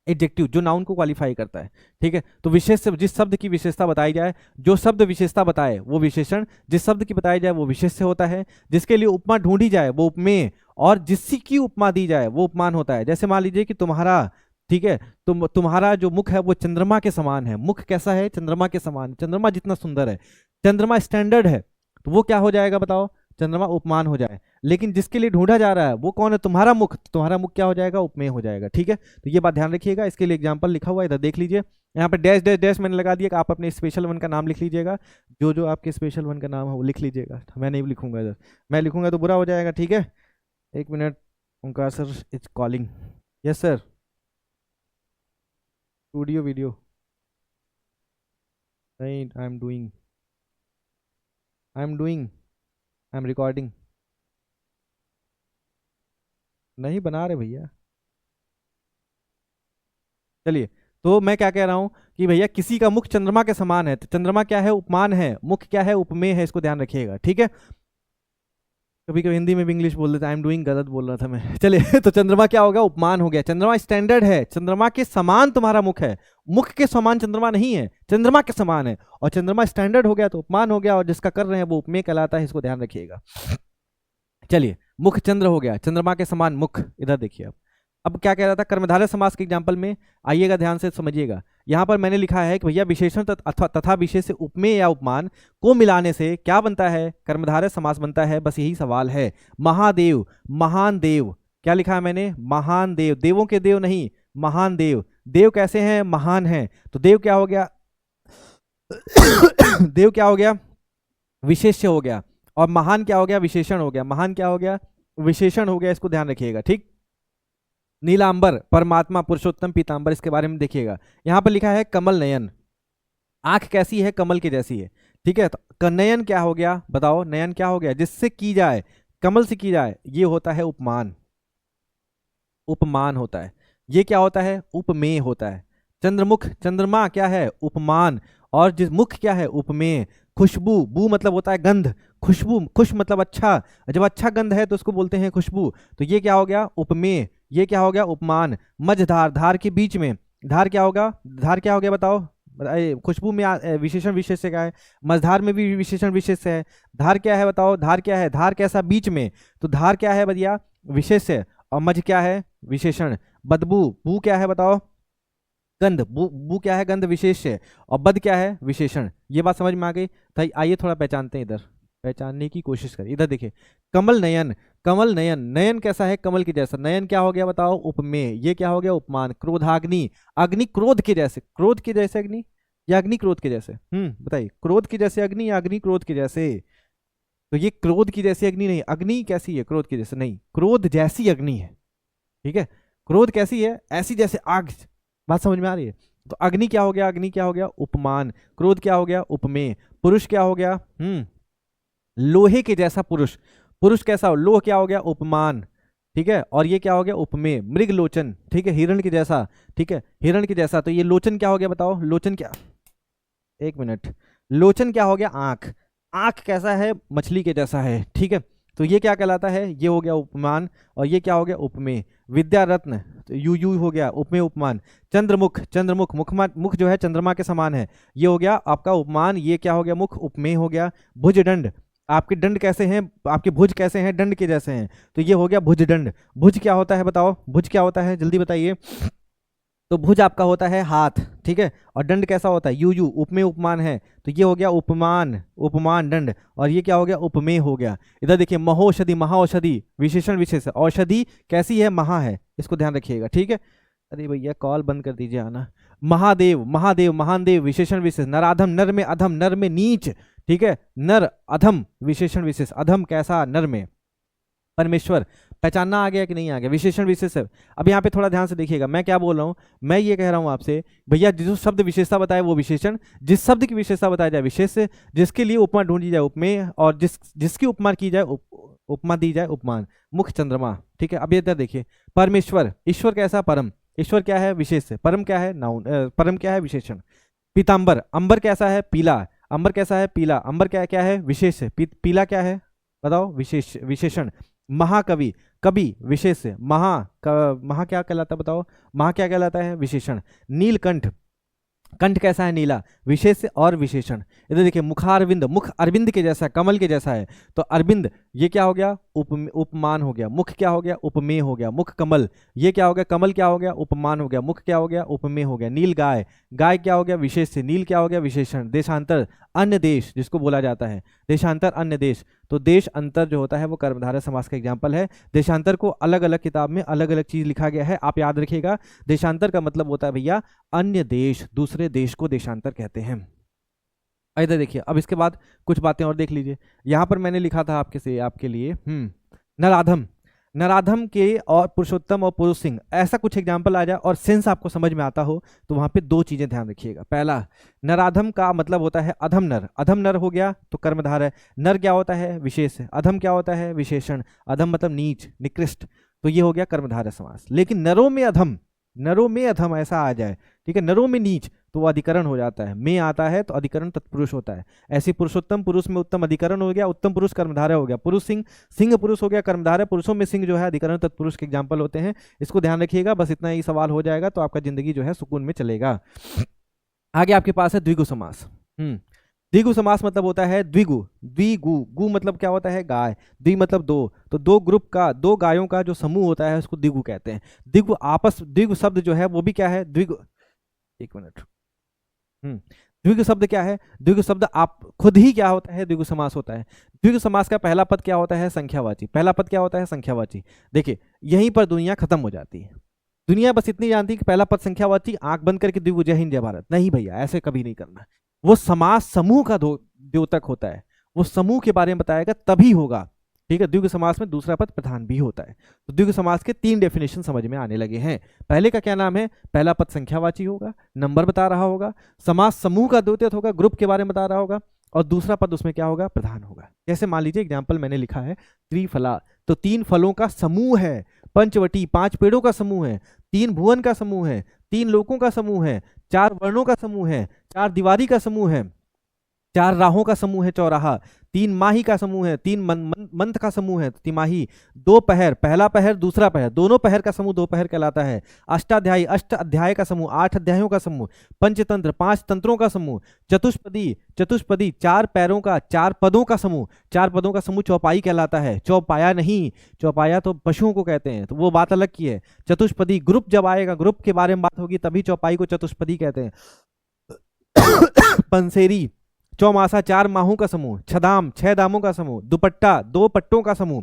[SPEAKER 1] एडजेक्टिव जो नाउन को क्वालिफाई करता है, ठीक है। तो विशेष से जिस शब्द की विशेषता बताई जाए, जो शब्द विशेषता बताए वो विशेषण, जिस शब्द की बताई जाए वो विशेष से होता है, जिसके लिए उपमा ढूंढी जाए वो उपमेय, और जिसकी की उपमा दी जाए वो उपमान होता है। जैसे मान लीजिए कि तुम्हारा, ठीक है, तुम्हारा जो मुख है वो चंद्रमा के समान है। मुख कैसा है, चंद्रमा के समान, चंद्रमा जितना सुंदर है, चंद्रमा स्टैंडर्ड है, तो वो क्या हो जाएगा बताओ, चंद्रमा उपमान हो जाए। लेकिन जिसके लिए ढूंढा जा रहा है वो कौन है, तुम्हारा मुख, तुम्हारा मुख क्या हो जाएगा, उपमेय हो जाएगा, ठीक है। तो ये बात ध्यान रखिएगा। इसके लिए एग्जांपल लिखा हुआ है, इधर देख लीजिए, यहाँ पे डैश डैश डैश मैंने लगा दिया, आप अपने स्पेशल वन का नाम लिख लीजिएगा, जो जो आपके स्पेशल वन का नाम है वो लिख लीजिएगा। मैं नहीं लिखूंगा इधर, मैं लिखूंगा तो बुरा हो जाएगा, ठीक है। एक minute, Omkar sir is calling. Yes sir. Studio video नहीं, आई एम रिकॉर्डिंग। नहीं बना रहे भैया। चलिए, तो मैं क्या कह रहा हूं कि भैया किसी का मुख चंद्रमा के समान है, तो चंद्रमा क्या है, उपमान है, मुख क्या है, उपमेय है, इसको ध्यान रखिएगा, ठीक है। कभी कभी हिंदी में भी इंग्लिश बोल देता, आई एम डूइंग, गलत बोल रहा था मैं। चलिए, तो चंद्रमा क्या होगा, उपमान हो गया। चंद्रमा स्टैंडर्ड है, चंद्रमा के समान तुम्हारा मुख है, मुख के समान चंद्रमा नहीं है, चंद्रमा के समान है, और चंद्रमा स्टैंडर्ड हो गया तो उपमान हो गया, और जिसका कर रहे हैं वो उपमेय कहलाता है, इसको ध्यान रखिएगा। चलिए, मुख चंद्र हो गया, चंद्रमा के समान मुख। इधर देखिए, अब क्या कह रहा था, कर्मधारय समास के एग्जांपल में आइएगा, ध्यान से समझिएगा। यहां पर मैंने लिखा है कि भैया विशेषण तथा विशेष से उपमेय या उपमान को मिलाने से क्या बनता है, कर्मधारय समास बनता है। बस यही सवाल है। महादेव, महान देव, क्या लिखा है मैंने, महान देव, देवों के देव नहीं, महान देव। देव कैसे हैं, महान हैं, तो देव क्या हो गया देव क्या हो गया, विशेष्य हो गया, और महान क्या हो गया, विशेषण हो गया। महान क्या हो गया, विशेषण हो गया, इसको ध्यान रखिएगा, ठीक। नीलांबर, परमात्मा, पुरुषोत्तम, पीतांबर, इसके बारे में देखिएगा। यहां पर लिखा है कमल नयन, आंख कैसी है, कमल की जैसी है, ठीक है। तो नयन क्या हो गया बताओ, नयन क्या हो गया, जिससे की जाए, कमल से की जाए, ये होता है उपमान, उपमान होता है। ये क्या होता है, उपमेय होता है। चंद्रमुख, चंद्रमा क्या है, उपमान, और जिस मुख क्या है, उपमेय। खुशबू, बू मतलब होता है गंध, खुशबू, खुश मतलब अच्छा, जब अच्छा गंध है तो उसको बोलते हैं खुशबू, तो ये क्या हो गया, उपमेय। ये क्या हो गया, उपमान। मझधार, धार के बीच में, धार क्या होगा, धार क्या हो गया बताओ, खुशबू में विशेषण विशेष क्या है, मझधार में भी विशेषण विशेष है। धार क्या है बताओ, धार क्या है, धार कैसा, बीच में, तो धार क्या है भैया, विशेष है, और मझ क्या है, विशेषण। बदबू, बू क्या है बताओ, गंध, बू, बू क्या है, गंध विशेष है, और बद क्या है, विशेषण। ये बात समझ में आ गई। तो आइए थोड़ा पहचानते हैं, इधर पहचानने की कोशिश करें। इधर देखिए, कमल नयन, कमल नयन, नयन कैसा है, कमल के जैसा, नयन क्या हो गया बताओ, उपमेय। ये क्या हो गया, उपमान। क्रोधाग्नि, अग्नि क्रोध के जैसे, क्रोध के जैसे अग्नि या अग्नि क्रोध के जैसे, बताइए, क्रोध के जैसे अग्नि या अग्नि क्रोध के जैसे। तो ये क्रोध की जैसी अग्नि नहीं, अग्नि कैसी है, क्रोध की जैसे नहीं, क्रोध जैसी अग्नि है, ठीक है। क्रोध कैसी है, ऐसी जैसे आग। बात समझ में आ रही है। तो अग्नि क्या हो गया, अग्नि क्या हो गया, उपमान। क्रोध क्या हो गया, उपमेय। पुरुष क्या हो गया, लोहे के जैसा पुरुष, पुरुष कैसा हो, लोह क्या हो गया, उपमान, ठीक है। और ये क्या हो गया, उपमेय। मृग लोचन, ठीक है, हिरण के जैसा, ठीक है, हिरण के जैसा। तो ये लोचन क्या हो गया बताओ, लोचन क्या, एक मिनट, लोचन क्या हो गया, आंख, आंख कैसा है, मछली के जैसा है, ठीक है। तो ये क्या कहलाता है, ये हो गया उपमान, और ये क्या हो गया, उपमेय। विद्या रत्न, तो यू यू हो गया, उपमेय उपमान। चंद्रमुख, चंद्रमुख, मुख जो है चंद्रमा के समान है, ये हो गया आपका उपमान, ये क्या हो गया, मुख, उपमेय हो गया। भुजदंड, आपके दंड कैसे हैं, आपके भुज कैसे हैं, दंड के जैसे हैं, तो ये हो गया भुजदंड। भुज क्या होता है बताओ, भुज क्या होता है, जल्दी बताइए। तो भुज आपका होता है हाथ, ठीक है, और दंड कैसा होता है, यू यू, उपमेय उपमान है, तो ये हो गया उपमान, उपमान दंड, और ये क्या हो गया, उपमेय हो गया। इधर देखिए, महौषधि, महाऔषधि, विशेषण विशेष, औषधि कैसी है, महा है, इसको ध्यान रखिएगा, ठीक है। अरे भैया कॉल बंद कर दीजिए आना। महादेव, महादेव, महान देव, विशेषण विशेष। नराधम, नर में अधम, नर में नीच, ठीक है, नर अधम, विशेषण विशेष, अधम कैसा, नर में। परमेश्वर, पहचानना आ गया कि नहीं आ गया, विशेषण विशेष है। अब यहाँ पे थोड़ा ध्यान से देखिएगा, मैं क्या बोल रहा हूँ, मैं ये कह रहा हूँ आपसे, भैया जिस शब्द विशेषता बताए वो विशेषण, जिस शब्द की विशेषता बताया जाए विशेष से, जिसके लिए उपमा ढूंढी जाए उपमेय, और जिसकी उपमा की जाए उपमा दी जाए उपमान। मुख चंद्रमा, ठीक है। अब इधर देखिए, परमेश्वर, ईश्वर कैसा, परम, ईश्वर क्या है, विशेष से, परम क्या है, नाउन, परम क्या है, विशेषण। पीतांबर, अंबर कैसा है, पीला, अंबर कैसा है? पीला। अंबर क्या क्या है? विशेष है। पीला क्या है बताओ? विशेष, विशेषण। महाकवि, कवि विशेष है। महा क्या कहलाता है बताओ? महा क्या कहलाता है? विशेषण। नीलकंठ, कंठ कैसा है? नीला, विशेष और विशेषण। इधर देखिए, मुखारविंद, मुख अरविंद के जैसा है, कमल के जैसा है, तो अरविंद ये क्या हो गया? उपमान हो गया। मुख क्या हो गया? उपमेय हो गया। मुख कमल, ये क्या हो गया? कमल क्या हो गया? उपमान हो गया। मुख क्या हो गया? उपमेय हो गया। नील गाय, गाय क्या हो गया? विशेष से। नील क्या हो गया? विशेषण। देशांतर, अन्य देश जिसको बोला जाता है, देशांतर अन्य देश, तो देश अंतर जो होता है वो कर्मधारय समास का एग्जाम्पल है। देशांतर को अलग अलग किताब में अलग अलग चीज लिखा गया है, आप याद रखिएगा। देशांतर का मतलब होता है भैया अन्य देश, दूसरे देश को देशांतर कहते हैं। इधर देखिए, अब इसके बाद कुछ बातें और देख लीजिए। यहां पर मैंने लिखा था आपके लिए नराधम, नराधम के और पुरुषोत्तम और पुरुष सिंह, ऐसा कुछ एग्जाम्पल आ जाए और सेंस आपको समझ में आता हो तो वहां पे दो चीजें ध्यान रखिएगा। पहला, नराधम का मतलब होता है अधम नर। अधम नर हो गया तो कर्मधार है। नर क्या होता है? विशेष है। अधम क्या होता है? विशेषण। अधम मतलब नीच, निकृष्ट, तो ये हो गया कर्मधारय समास। लेकिन नरों में अधम, नरों में अधम ऐसा आ जाए, ठीक है, नरों में नीच, तो वो अधिकरण हो जाता है। में आता है तो अधिकरण तत्पुरुष होता है। ऐसे पुरुषोत्तम, पुरुष में उत्तम अधिकरण हो गया, उत्तम पुरुष कर्मधारय हो गया। पुरुष सिंह, सिंह पुरुष हो गया कर्मधारय। पुरुषों में सिंह जो है अधिकरण तत्पुरुष के एग्जाम्पल होते हैं। इसको ध्यान रखिएगा, बस इतना ही सवाल हो जाएगा तो आपका जिंदगी जो है सुकून में चलेगा। आगे आपके पास है द्विगु समास। द्विगु समास मतलब होता है द्विगु, द्विगु, गु मतलब क्या होता है? गाय, द्वि मतलब दो, तो दो ग्रुप का, दो गायों का जो समूह होता है उसको द्विगु कहते हैं। द्विगु आपस, द्विगु शब्द जो है वो भी क्या है? द्विगु, एक मिनट। द्विगु शब्द क्या है? द्विगु शब्द आप खुद ही क्या होता है? द्विगु समास होता है। द्विगु समास का पहला पद क्या होता है? संख्यावाची। पहला पद क्या होता है? संख्यावाची। देखिए, यहीं पर दुनिया खत्म हो जाती है। दुनिया बस इतनी जानती है कि पहला पद संख्यावाची, आंख बंद करके द्विगु, जय हिंद जय भारत। नहीं भैया, ऐसे कभी नहीं करना। वो समास समूह का द्योतक होता है, वो समूह के बारे में बताएगा तभी होगा, ठीक है। द्विगु समास में दूसरा पद प्रधान भी होता है। तो द्विगु समास के तीन डेफिनेशन समझ में आने लगे हैं। पहले का क्या नाम है? पहला पद संख्यावाची होगा, नंबर बता रहा होगा, समास समूह का द्योतक होगा, ग्रुप के बारे में बता रहा होगा, और दूसरा पद उसमें क्या होगा? प्रधान होगा। जैसे मान लीजिए एग्जाम्पल मैंने लिखा है त्रिफला, तो तीन फलों का समूह है। पंचवटी, पांच पेड़ों का समूह है। तीन भुवन का समूह है। तीन लोकों का समूह है। चार वर्णों का समूह है। चार दीवारी का समूह है। चार राहों का समूह है चौराहा। तीन माही का समूह है। तीन मंथ का समूह है तिमाही। दो पहर, पहला पहर दूसरा पहर, दोनों पहर का समूह दो पहर कहलाता है। अष्टाध्यायी, अष्ट अध्याय का समूह, आठ अध्यायों का समूह। पंचतंत्र, पांच तंत्रों का समूह। चतुष्पदी, चतुष्पदी चार पैरों का, चार पदों का समूह। चार पदों का समूह चौपाई कहलाता है। चौपाया नहीं, चौपाया तो पशुओं को कहते हैं, तो वो बात अलग की है। चतुष्पदी ग्रुप जब आएगा, ग्रुप के बारे में बात होगी, तभी चौपाई को चतुष्पदी कहते हैं। पंसेरी, चौमासा चार माहों का समूह। छदाम, छह दामों का समूह। दुपट्टा, दो पट्टों का समूह।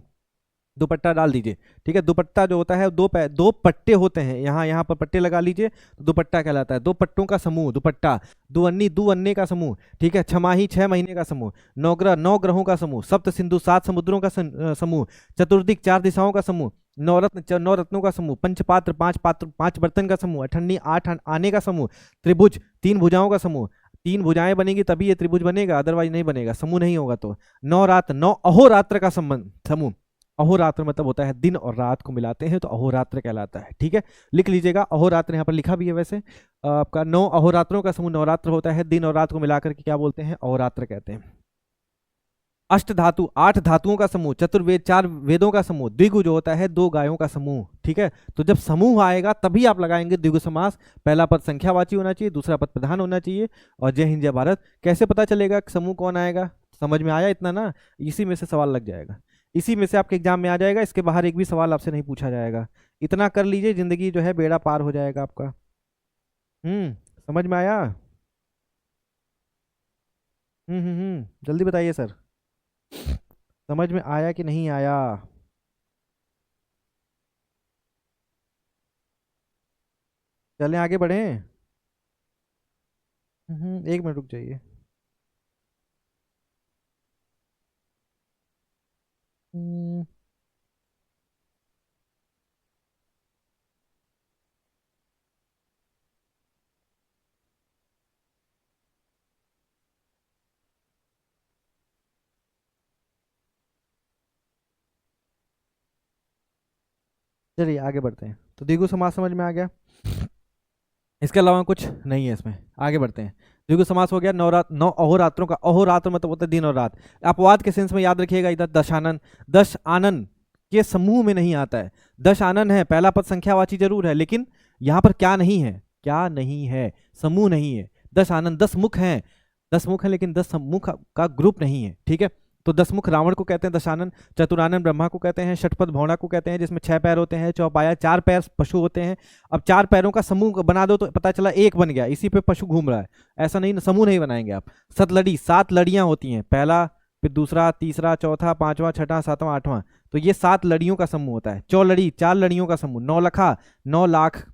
[SPEAKER 1] दुपट्टा डाल दीजिए, ठीक है। दुपट्टा जो होता है दो पट्टे होते हैं, यहाँ यहाँ पर पट्टे लगा लीजिए, तो दुपट्टा कहलाता है। दो पट्टों का समूह दुपट्टा। दुअन्नी, दो अन्ने का समूह, ठीक है। छमाही, छह महीने का समूह। नौग्रह, नौ ग्रहों का समूह। सप्त सिंधु, सात समुद्रों का समूह। चतुर्दिक, चार दिशाओं का समूह। नवरत्न, नौ रत्नों का समूह। पंचपात्र, पांच पांच बर्तन का समूह। अठन्नी, आठ आने का समूह। त्रिभुज, तीन भुजाओं का समूह। तीन भुजाएं बनेगी तभी ये त्रिभुज बनेगा, अदरवाइज नहीं बनेगा, समूह नहीं होगा तो। नौ रात, नौ अहोरात्र का संबंध समूह। अहोरात्र मतलब होता है दिन और रात को मिलाते हैं, तो अहोरात्र कहलाता है, ठीक है। लिख लीजिएगा, अहोरात्र यहाँ पर लिखा भी है वैसे। आपका नौ अहोरात्रों का समूह नवरात्र होता है, दिन और रात को मिलाकर के क्या बोलते हैं? अहोरात्र कहते हैं। अष्ट धातु, आठ धातुओं का समूह। चतुर्वेद, चार वेदों का समूह। द्विगु जो होता है दो गायों का समूह, ठीक है। तो जब समूह आएगा तभी आप लगाएंगे द्विगु समास। पहला पद संख्यावाची होना चाहिए, दूसरा पद प्रधान होना चाहिए, और जय हिंद जय भारत। कैसे पता चलेगा समूह कौन आएगा? समझ में आया इतना ना? इसी में से सवाल लग जाएगा, इसी में से आपके एग्जाम में आ जाएगा। इसके बाहर एक भी सवाल आपसे नहीं पूछा जाएगा। इतना कर लीजिए, जिंदगी जो है बेड़ा पार हो जाएगा आपका। समझ में आया? जल्दी बताइए सर, समझ में आया कि नहीं आया? चलें आगे बढ़ें? एक मिनट रुक जाइए। हम्म, चलिए आगे बढ़ते हैं। तो द्विगु समास समझ में आ गया। इसके अलावा कुछ नहीं है इसमें। आगे बढ़ते हैं। द्विगु समास हो गया। नौ अहोरात्रों का, अहोरात्र मतलब होता है दिन और रात। अपवाद के सेंस में याद रखिएगा, इधर दशानन, दश आनन के समूह में नहीं आता है। दश आनन है, पहला पद संख्यावाची जरूर है, लेकिन यहाँ पर क्या नहीं है, क्या नहीं है, समूह नहीं है। दश आनन, 10 मुख हैं, 10 मुख है, लेकिन 10 मुख का ग्रुप नहीं है। ठीक है, तो 10 मुख रावण को कहते हैं दशानन, चतुरानन ब्रह्मा को कहते हैं, षटपद भौणा को कहते हैं जिसमें 6 पैर होते हैं, चौपाया 4 पैर पशु होते हैं। अब 4 पैरों का समूह बना दो तो पता चला एक बन गया, इसी पे पशु घूम रहा है। ऐसा नहीं, समूह नहीं बनाएंगे आप। सतलड़ी, 7 लड़ियां होती हैं, पहला, फिर दूसरा, तीसरा, चौथा, पांचवा, छठा, सातवां, आठवां, तो ये 7 लड़ियों का समूह होता है। चौलड़ी, 4 लड़ियों का समूह। 9 लखा, 9 लाख,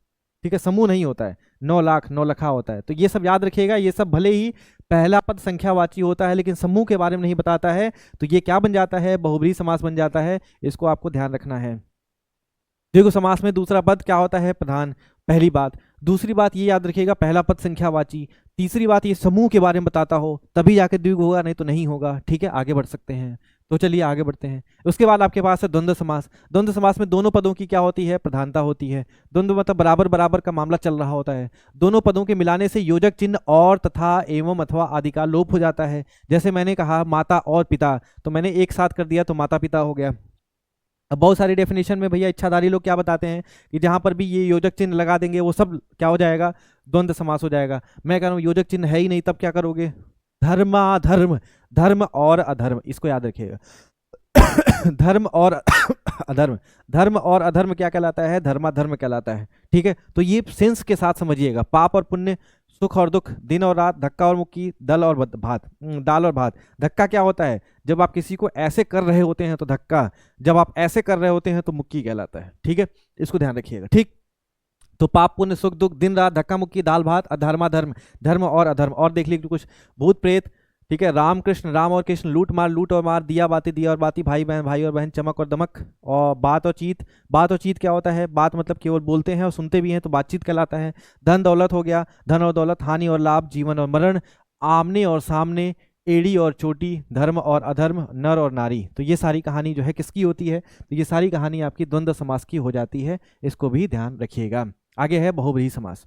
[SPEAKER 1] ठीक है, समूह नहीं होता है। 9 लाख, 9 लखा होता है। तो ये सब याद रखिएगा, ये सब भले ही पहला पद संख्यावाची होता है लेकिन समूह के बारे में नहीं बताता है, तो ये क्या बन जाता है, बहुब्रीहि समास बन जाता है। इसको आपको ध्यान रखना है। द्विगु समास में दूसरा पद क्या होता है, प्रधान, पहली बात। दूसरी बात ये याद रखिएगा, पहला पद संख्यावाची। तीसरी बात, ये समूह के बारे में बताता हो तभी जाके द्विगु होगा, नहीं तो नहीं होगा। ठीक है, आगे बढ़ सकते हैं। तो चलिए आगे बढ़ते हैं। उसके बाद आपके पास है द्वंद्व समास। द्वंद्व समास में दोनों पदों की क्या होती है, प्रधानता होती है। द्वंद्व मतलब बराबर बराबर का मामला चल रहा होता है। दोनों पदों के मिलाने से योजक चिन्ह और, तथा, एवं, अथवा आदि का लोप हो जाता है। जैसे मैंने कहा माता और पिता, तो मैंने एक साथ कर दिया तो माता पिता हो गया। अब बहुत सारी डेफिनेशन में भैया इच्छाधारी लोग क्या बताते हैं कि जहां पर भी ये योजक चिन्ह लगा देंगे वो सब क्या हो जाएगा, द्वंद्व समास हो जाएगा। मैं कह रहा हूँ योजक चिन्ह है ही नहीं, तब क्या करोगे, धर्माधर्म, धर्म और अधर्म, इसको याद रखिएगा। धर्म और अधर्म, धर्म और अधर्म क्या कहलाता है, धर्माधर्म कहलाता है। ठीक है, तो ये सेंस के साथ समझिएगा। पाप और पुण्य, सुख और दुख, दिन और रात, धक्का और मुक्की, दल और भात, दाल और भात। धक्का क्या होता है, जब आप किसी को ऐसे कर रहे होते हैं तो धक्का, जब आप ऐसे कर रहे होते हैं तो मुक्की कहलाता है। ठीक है, इसको ध्यान रखिएगा। ठीक, तो पाप पुण्य सुख दुख दिन रात, धक्का मुक्की, दाल भात, अधर्माधर्म, धर्म और अधर्म। और देख लीजिए कुछ भूत प्रेत, ठीक है, राम कृष्ण, राम और कृष्ण, लूट और मार, दिया और बाती, भाई और बहन, चमक और दमक, और बात और चीत। बात और चीत क्या होता है, बात मतलब केवल बोलते हैं और सुनते भी हैं तो बातचीत कहलाता है। धन दौलत हो गया, धन और दौलत, हानि और लाभ, जीवन और मरण, आमने और सामने, एड़ी और चोटी, धर्म और अधर्म, नर और नारी। तो ये सारी कहानी जो है किसकी होती है, तो ये सारी कहानी आपकी द्वंद्व समास की हो जाती है। इसको भी ध्यान रखिएगा। आगे है बहुब्रीहि समास।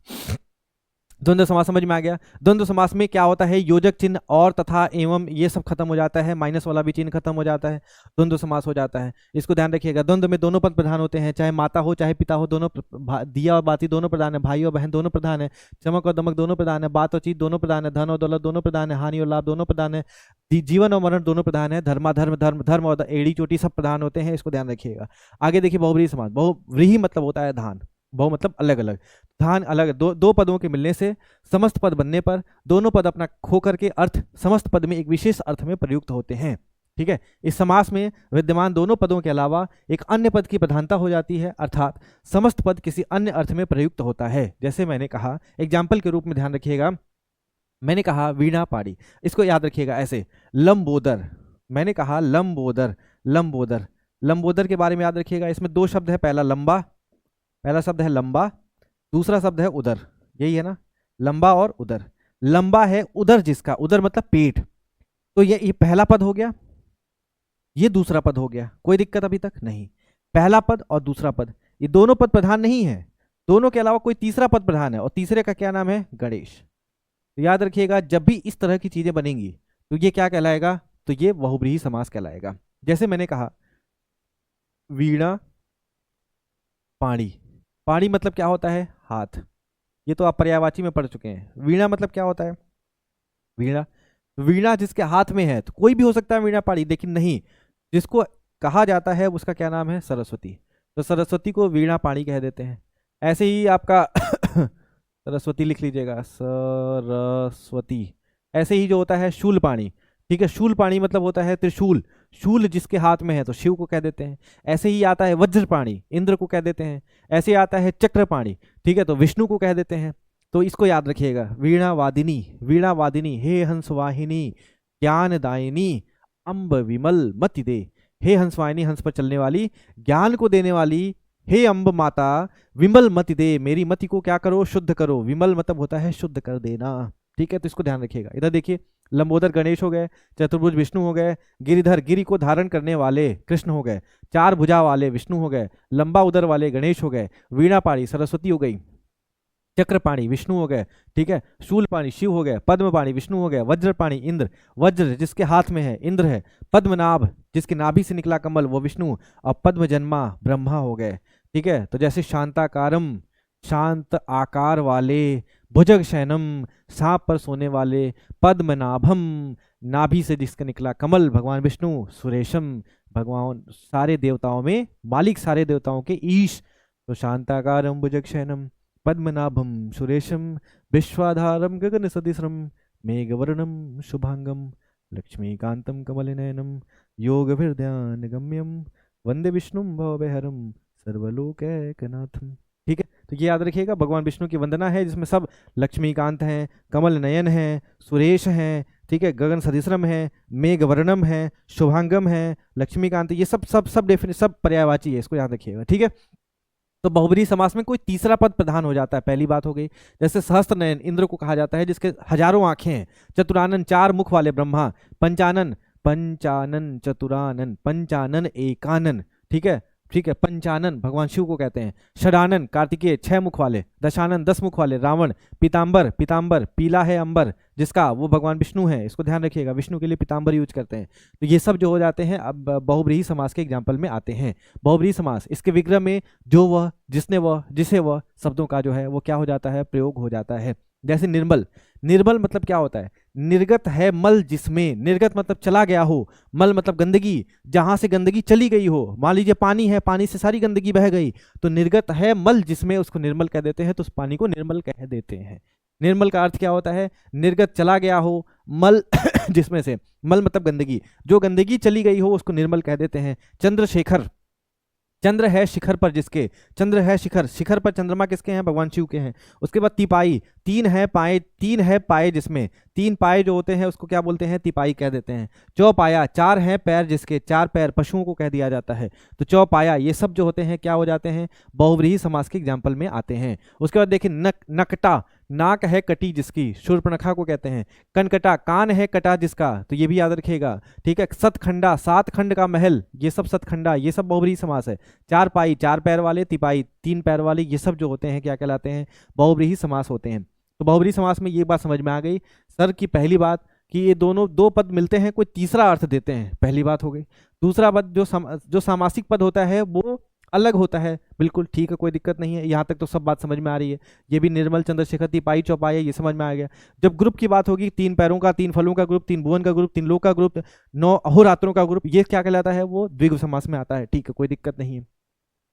[SPEAKER 1] द्वंद्व समास समझ में आ गया। द्वंद्व समास में क्या होता है, योजक चिन्ह और, तथा, एवं ये सब खत्म हो जाता है, माइनस वाला भी चिन्ह खत्म हो जाता है, द्वंद्व समास हो जाता है। इसको ध्यान रखिएगा। द्वंद्व में दोनों पद प्रधान होते हैं, चाहे माता हो चाहे पिता हो, दोनों, दिया और बाती दोनों प्रधान है, भाई और बहन दोनों प्रधान है, चमक और दमक दोनों प्रधान है, बात और चीत दोनों प्रधान है, धन और दौलत दोनों प्रधान है, हानि और लाभ दोनों प्रधान है, जीवन और मरण दोनों प्रधान है, धर्माधर्म, धर्म और एड़ी चोटी सब प्रधान होते हैं। इसको ध्यान रखिएगा। आगे देखिए बहुब्रीहि समास। बहुब्रीहि मतलब होता है धान, बहु मतलब अलग अलग, धान अलग, दो पदों के मिलने से समस्त पद बनने पर दोनों पद अपना खो करके अर्थ समस्त पद में एक विशेष अर्थ में प्रयुक्त होते हैं। ठीक है, इस समास में विद्यमान दोनों पदों के अलावा एक अन्य पद की प्रधानता हो जाती है, अर्थात समस्त पद किसी अन्य अर्थ में प्रयुक्त होता है। जैसे मैंने कहा, एग्जाम्पल के रूप में ध्यान रखिएगा, मैंने कहा वीणा पाड़ी, इसको याद रखिएगा ऐसे। लंबोदर, मैंने कहा लंबोदर, लंबोदर, लंबोदर के बारे में याद रखिएगा। इसमें 2 शब्द है, पहला लंबा, पहला शब्द है लंबा, दूसरा शब्द है उदर, यही है ना, लंबा और उदर। लंबा है उदर जिसका, उदर मतलब पेट, तो ये पहला पद हो गया, ये दूसरा पद हो गया। कोई दिक्कत अभी तक नहीं। पहला पद और दूसरा पद, ये दोनों पद प्रधान नहीं है, दोनों के अलावा कोई तीसरा पद प्रधान है, और तीसरे का क्या नाम है, गणेश। तो याद रखिएगा, जब भी इस तरह की चीजें बनेंगी तो ये क्या कहलाएगा, तो ये बहुब्रीहि समास कहलाएगा। जैसे मैंने कहा वीणा पाणी, पाणी मतलब क्या होता है, हाथ, ये तो आप पर्यायवाची में पढ़ चुके हैं। वीणा मतलब क्या होता है, वीणा, वीणा जिसके हाथ में है, तो कोई भी हो सकता है वीणा पाणी, लेकिन नहीं, जिसको कहा जाता है उसका क्या नाम है, सरस्वती। तो सरस्वती को वीणा पाणी कह देते हैं। ऐसे ही आपका सरस्वती लिख लीजिएगा, सरस्वती। ऐसे ही जो होता है शूल पाणी, ठीक है, शूल पाणी मतलब होता है त्रिशूल, शूल जिसके हाथ में है तो शिव को कह देते हैं। ऐसे ही आता है वज्रपाणी, इंद्र को कह देते हैं। ऐसे आता है चक्रपाणी, ठीक है, तो विष्णु को कह देते हैं। तो इसको याद रखिएगा, वीणा वादिनी, वीणा वादिनी, हे हंस वाहिनी ज्ञानदायिनी अम्ब विमल मति दे, हे हंस वाहिनी, हंस पर चलने वाली, ज्ञान को देने वाली, हे अम्ब माता विमल मति दे, मेरी मति को क्या करो, शुद्ध करो। विमल मतलब होता है शुद्ध कर देना। ठीक है, तो इसको ध्यान रखिएगा। इधर देखिए, लंबोदर गणेश हो गए, चतुर्भुज विष्णु हो गए, गिरिधर गिरि को धारण करने वाले कृष्ण हो गए, 4 भुजा वाले विष्णु हो गए, लंबा उदर वाले गणेश हो गए, वीणा पाणी सरस्वती हो गई। चक्रपाणी विष्णु हो गए, ठीक है, शूलपाणी शिव हो गए, पद्मपाणी विष्णु हो गए, वज्रपाणी इंद्र, वज्र जिसके हाथ में है इंद्र है, पद्मनाभ जिसके नाभि से निकला कमल वो विष्णु, और पद्मजन्मा ब्रह्मा हो गए, ठीक है। तो जैसे शांताकारम शांत आकार वाले, भुजग शयनम सांप पर सोने वाले, पद्मनाभम नाभि से जिसका निकला कमल भगवान विष्णु, सुरेशम भगवान सारे देवताओं में मालिक, सारे देवताओं के ईश। तो शांताकारम भुजग शयनम पद्मनाभम सुरेशम विश्वाधारम गगन सदृशम मेघवर्णम शुभांगम लक्ष्मीकांतम कमलनयनम योग ध्यान गम्यम वंदे विष्णुम भवभयहरम सर्वलोकैकनाथम। ठीक है, तो ये याद रखिएगा, भगवान विष्णु की वंदना है जिसमें सब लक्ष्मीकांत हैं, कमल नयन है, सुरेश हैं, ठीक है, गगन सदृशम है, मेघवर्णम है, शुभांगम है, लक्ष्मीकांत, ये सब सब सब डेफिनेट सब पर्यायवाची है, इसको याद रखिएगा। ठीक है, तो बहुब्रीहि समास में कोई तीसरा पद प्रधान हो जाता है, पहली बात हो गई। जैसे सहस्त्र नयन इंद्र को कहा जाता है जिसके हजारों आंखें हैं, चतुरानन चार मुख वाले ब्रह्मा, पंचानन पंचानन चतुरानन पंचानन एकानन, ठीक है, ठीक है, पंचानन भगवान शिव को कहते हैं, षडानन कार्तिकेय छह मुख वाले, दशानन 10 मुख वाले रावण, पीतांबर पीतांबर पीला है अंबर जिसका वो भगवान विष्णु है, इसको ध्यान रखिएगा, विष्णु के लिए पीतांबर यूज करते हैं। तो ये सब जो हो जाते हैं अब बहुब्रीहि समास के एग्जाम्पल में आते हैं। बहुब्रीहि समास इसके विग्रह में जो वह जिसने वह जिसे वह शब्दों का जो है वो क्या हो जाता है, प्रयोग हो जाता है। जैसे निर्मल, निर्मल मतलब क्या होता है, निर्गत है मल जिसमें, निर्गत मतलब चला गया हो, मल मतलब गंदगी, जहां से गंदगी चली गई हो, मान लीजिए पानी है, पानी से सारी गंदगी बह गई, तो निर्गत है मल जिसमें उसको निर्मल कह देते हैं, तो उस पानी को निर्मल कह देते हैं। निर्मल का अर्थ क्या होता है, निर्गत चला गया हो, मल जिसमें से, मल मतलब गंदगी, जो गंदगी चली गई हो उसको निर्मल कह देते हैं। चंद्रशेखर, चंद्र है शिखर पर जिसके, चंद्र है शिखर, शिखर पर चंद्रमा किसके हैं, भगवान शिव के हैं। उसके बाद तिपाई, तीन है पाए जिसमें, तीन पाए जो होते हैं उसको क्या बोलते हैं, तिपाई कह देते हैं। चौपाया, चार हैं पैर जिसके, चार पैर पशुओं को कह दिया जाता है, तो चौपाया, ये सब जो होते हैं क्या हो जाते हैं, बहुव्रीहि समास के एग्जाम्पल में आते हैं। उसके बाद देखिए नकटा, नाक है कटी जिसकी, शूर्पणखा को कहते हैं। कनकटा, कान है कटा जिसका, तो ये भी याद रखिएगा, ठीक है। सतखंडा, 7 खंड का महल, ये सब सतखंडा, ये सब बहुव्रीहि समास है। चार पाई, 4 पैर वाले, तिपाई 3 पैर वाले, ये सब जो होते हैं क्या कहलाते हैं, बहुव्रीहि समास होते हैं। तो बहुव्रीहि समास में ये बात समझ में आ गई सर की पहली बात कि ये दोनों दो पद मिलते हैं, कोई तीसरा अर्थ देते हैं, पहली बात हो गई। दूसरा पद जो सामासिक पद होता है वो अलग होता है, बिल्कुल ठीक है, कोई दिक्कत नहीं है, यहाँ तक तो सब बात समझ में आ रही है। ये भी निर्मल, चंद्रशेखर, तिपाई, चौपाई, ये समझ में आ गया। जब ग्रुप की बात होगी, 3 पैरों का, 3 फलों का ग्रुप, 3 भुवन का ग्रुप, 3 लोक का ग्रुप, 9 अहोरात्रों का ग्रुप, ये क्या कहलाता है, वो द्विगु समास में आता है, ठीक है, कोई दिक्कत नहीं है।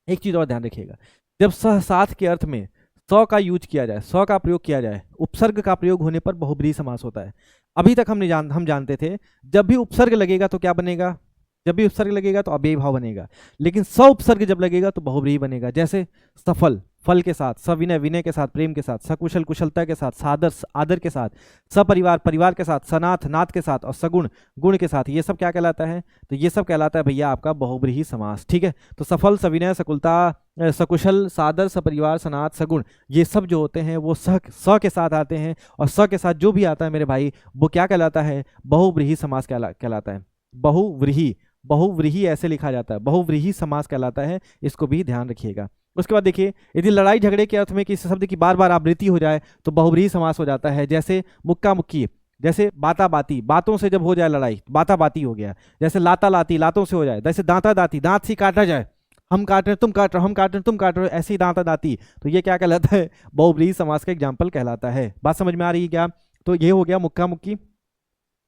[SPEAKER 1] एक चीज और ध्यान रखिएगा, जब सह साथ के अर्थ में सौ का यूज किया जाए, सौ का प्रयोग किया जाए, उपसर्ग का प्रयोग होने पर बहुब्रीहि समास होता है। अभी तक हम जानते थे जब भी उपसर्ग लगेगा तो क्या बनेगा, जब भी उपसर्ग लगेगा तो अव्ययी भाव बनेगा, लेकिन स उपसर्ग जब लगेगा तो बहुब्रीहि बनेगा। जैसे सफल, फल के साथ, सविनय, विनय के साथ, प्रेम के साथ, सकुशल, कुशलता के साथ, सादर, आदर के साथ, सपरिवार, परिवार के साथ, सनाथ, नाथ के साथ, और सगुण, गुण के साथ, ये सब क्या कहलाता है, तो ये सब कहलाता है भैया आपका बहुब्रीहि समास। ठीक है, तो सफल, सविनय, सकुलता, सकुशल, सादर, सपरिवार, सनाथ, सगुण, ये सब जो होते हैं वो स के साथ आते हैं, और स के साथ जो भी आता है मेरे भाई वो क्या कहलाता है, बहुब्रीहि समास कहलाता है। बहुव्रीहि, बहुव्रीहि ऐसे लिखा जाता है, बहुव्रीहि समास कहलाता है, इसको भी ध्यान रखिएगा। उसके बाद देखिए, यदि लड़ाई झगड़े के अर्थ में किसी शब्द की बार बार आवृत्ति हो जाए तो बहुब्रीहि समास हो जाता है। जैसे मुक्का मुक्की, जैसे बाता बाती, बातों से जब हो जाए लड़ाई, बाता बाती हो गया। जैसे लाता लाती, लातों से हो जाए। जैसे दांता दाती, दांत से काटा जाए, हम काट रहे तुम काट रहे, हम काट रहे तुम काट रहे, ऐसी दांता दाती, तो ये क्या कहलाता है, बहुब्रीहि समास का एग्जाम्पल कहलाता है। बात समझ में आ रही है क्या, तो ये हो गया मुक्का मुक्की,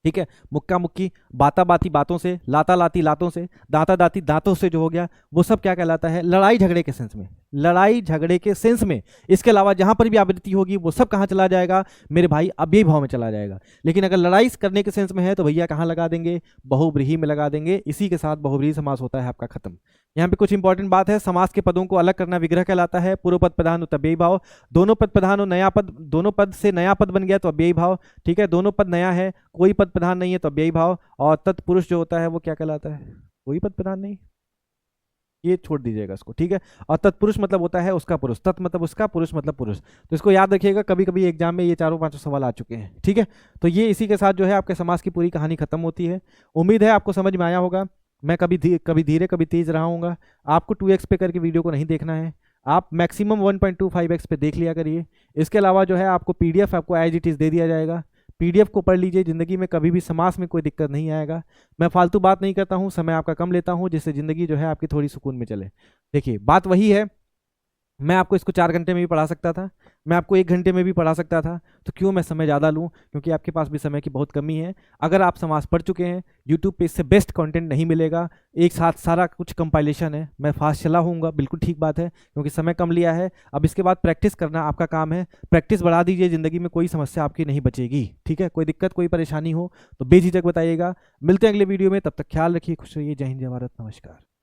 [SPEAKER 1] ठीक है, मुक्का मुक्की, बाता बाती बातों से, लाता लाती लातों से, दांता दाती दांतों से जो हो गया वो सब क्या कहलाता है, लड़ाई झगड़े के सेंस में, लड़ाई झगड़े के सेंस में। इसके अलावा जहां पर भी आवृत्ति होगी वो सब कहां चला जाएगा मेरे भाई, अव्ययी भाव में चला जाएगा। लेकिन अगर लड़ाई करने के सेंस में है तो भैया कहां लगा देंगे, बहुब्रीहि में लगा देंगे। इसी के साथ बहुब्रीहि समास होता है आपका खत्म। यहाँ पे कुछ इंपॉर्टेंट बात है, समास के पदों को अलग करना विग्रह कहलाता है। पूर्व पद प्रधान हो तो अव्ययी भाव, दोनों पद प्रधान हो, नया पद, दोनों पद से नया पद बन गया तो अव्ययी भाव, ठीक है, दोनों पद नया है, कोई पद प्रधान नहीं है तो अव्ययी भाव। और तत्पुरुष जो होता है वो क्या कहलाता है, कोई पद प्रधान नहीं, ये छोड़ दीजिएगा इसको, ठीक है। और तत्पुरुष मतलब होता है उसका पुरुष, तत् मतलब उसका, पुरुष मतलब पुरुष, तो इसको याद रखिएगा, कभी कभी एग्जाम में ये चारों पांचों सवाल आ चुके हैं, ठीक है। तो ये इसी के साथ जो है आपके समास की पूरी कहानी खत्म होती है। उम्मीद है आपको समझ में आया होगा। मैं कभी धीरे कभी तेज रहा हूँगा। आपको 2x पे करके वीडियो को नहीं देखना है, आप मैक्सिमम 1.25x पे देख लिया करिए। इसके अलावा जो है आपको पीडीएफ आपको एज इट इज़ दे दिया जाएगा, पीडीएफ को पढ़ लीजिए, ज़िंदगी में कभी भी समास में कोई दिक्कत नहीं आएगा। मैं फालतू बात नहीं करता हूँ, समय आपका कम लेता हूँ, जिससे ज़िंदगी जो है आपकी थोड़ी सुकून में चले। देखिए बात वही है, मैं आपको इसको 4 घंटे में भी पढ़ा सकता था, मैं आपको 1 घंटे में भी पढ़ा सकता था, तो क्यों मैं समय ज़्यादा लूँ, क्योंकि आपके पास भी समय की बहुत कमी है। अगर आप समाज पढ़ चुके हैं, यूट्यूब पे इससे बेस्ट कंटेंट नहीं मिलेगा, एक साथ सारा कुछ कंपाइलेशन है। मैं फास्ट चला हूँगा, बिल्कुल ठीक बात है, क्योंकि समय कम लिया है। अब इसके बाद प्रैक्टिस करना आपका काम है, प्रैक्टिस बढ़ा दीजिए, ज़िंदगी में कोई समस्या आपकी नहीं बचेगी। ठीक है, कोई दिक्कत कोई परेशानी हो तो बेझिझक बताइएगा। मिलते हैं अगले वीडियो में, तब तक ख्याल रखिए, खुश रहिए। जय हिंद, जय भारत, नमस्कार।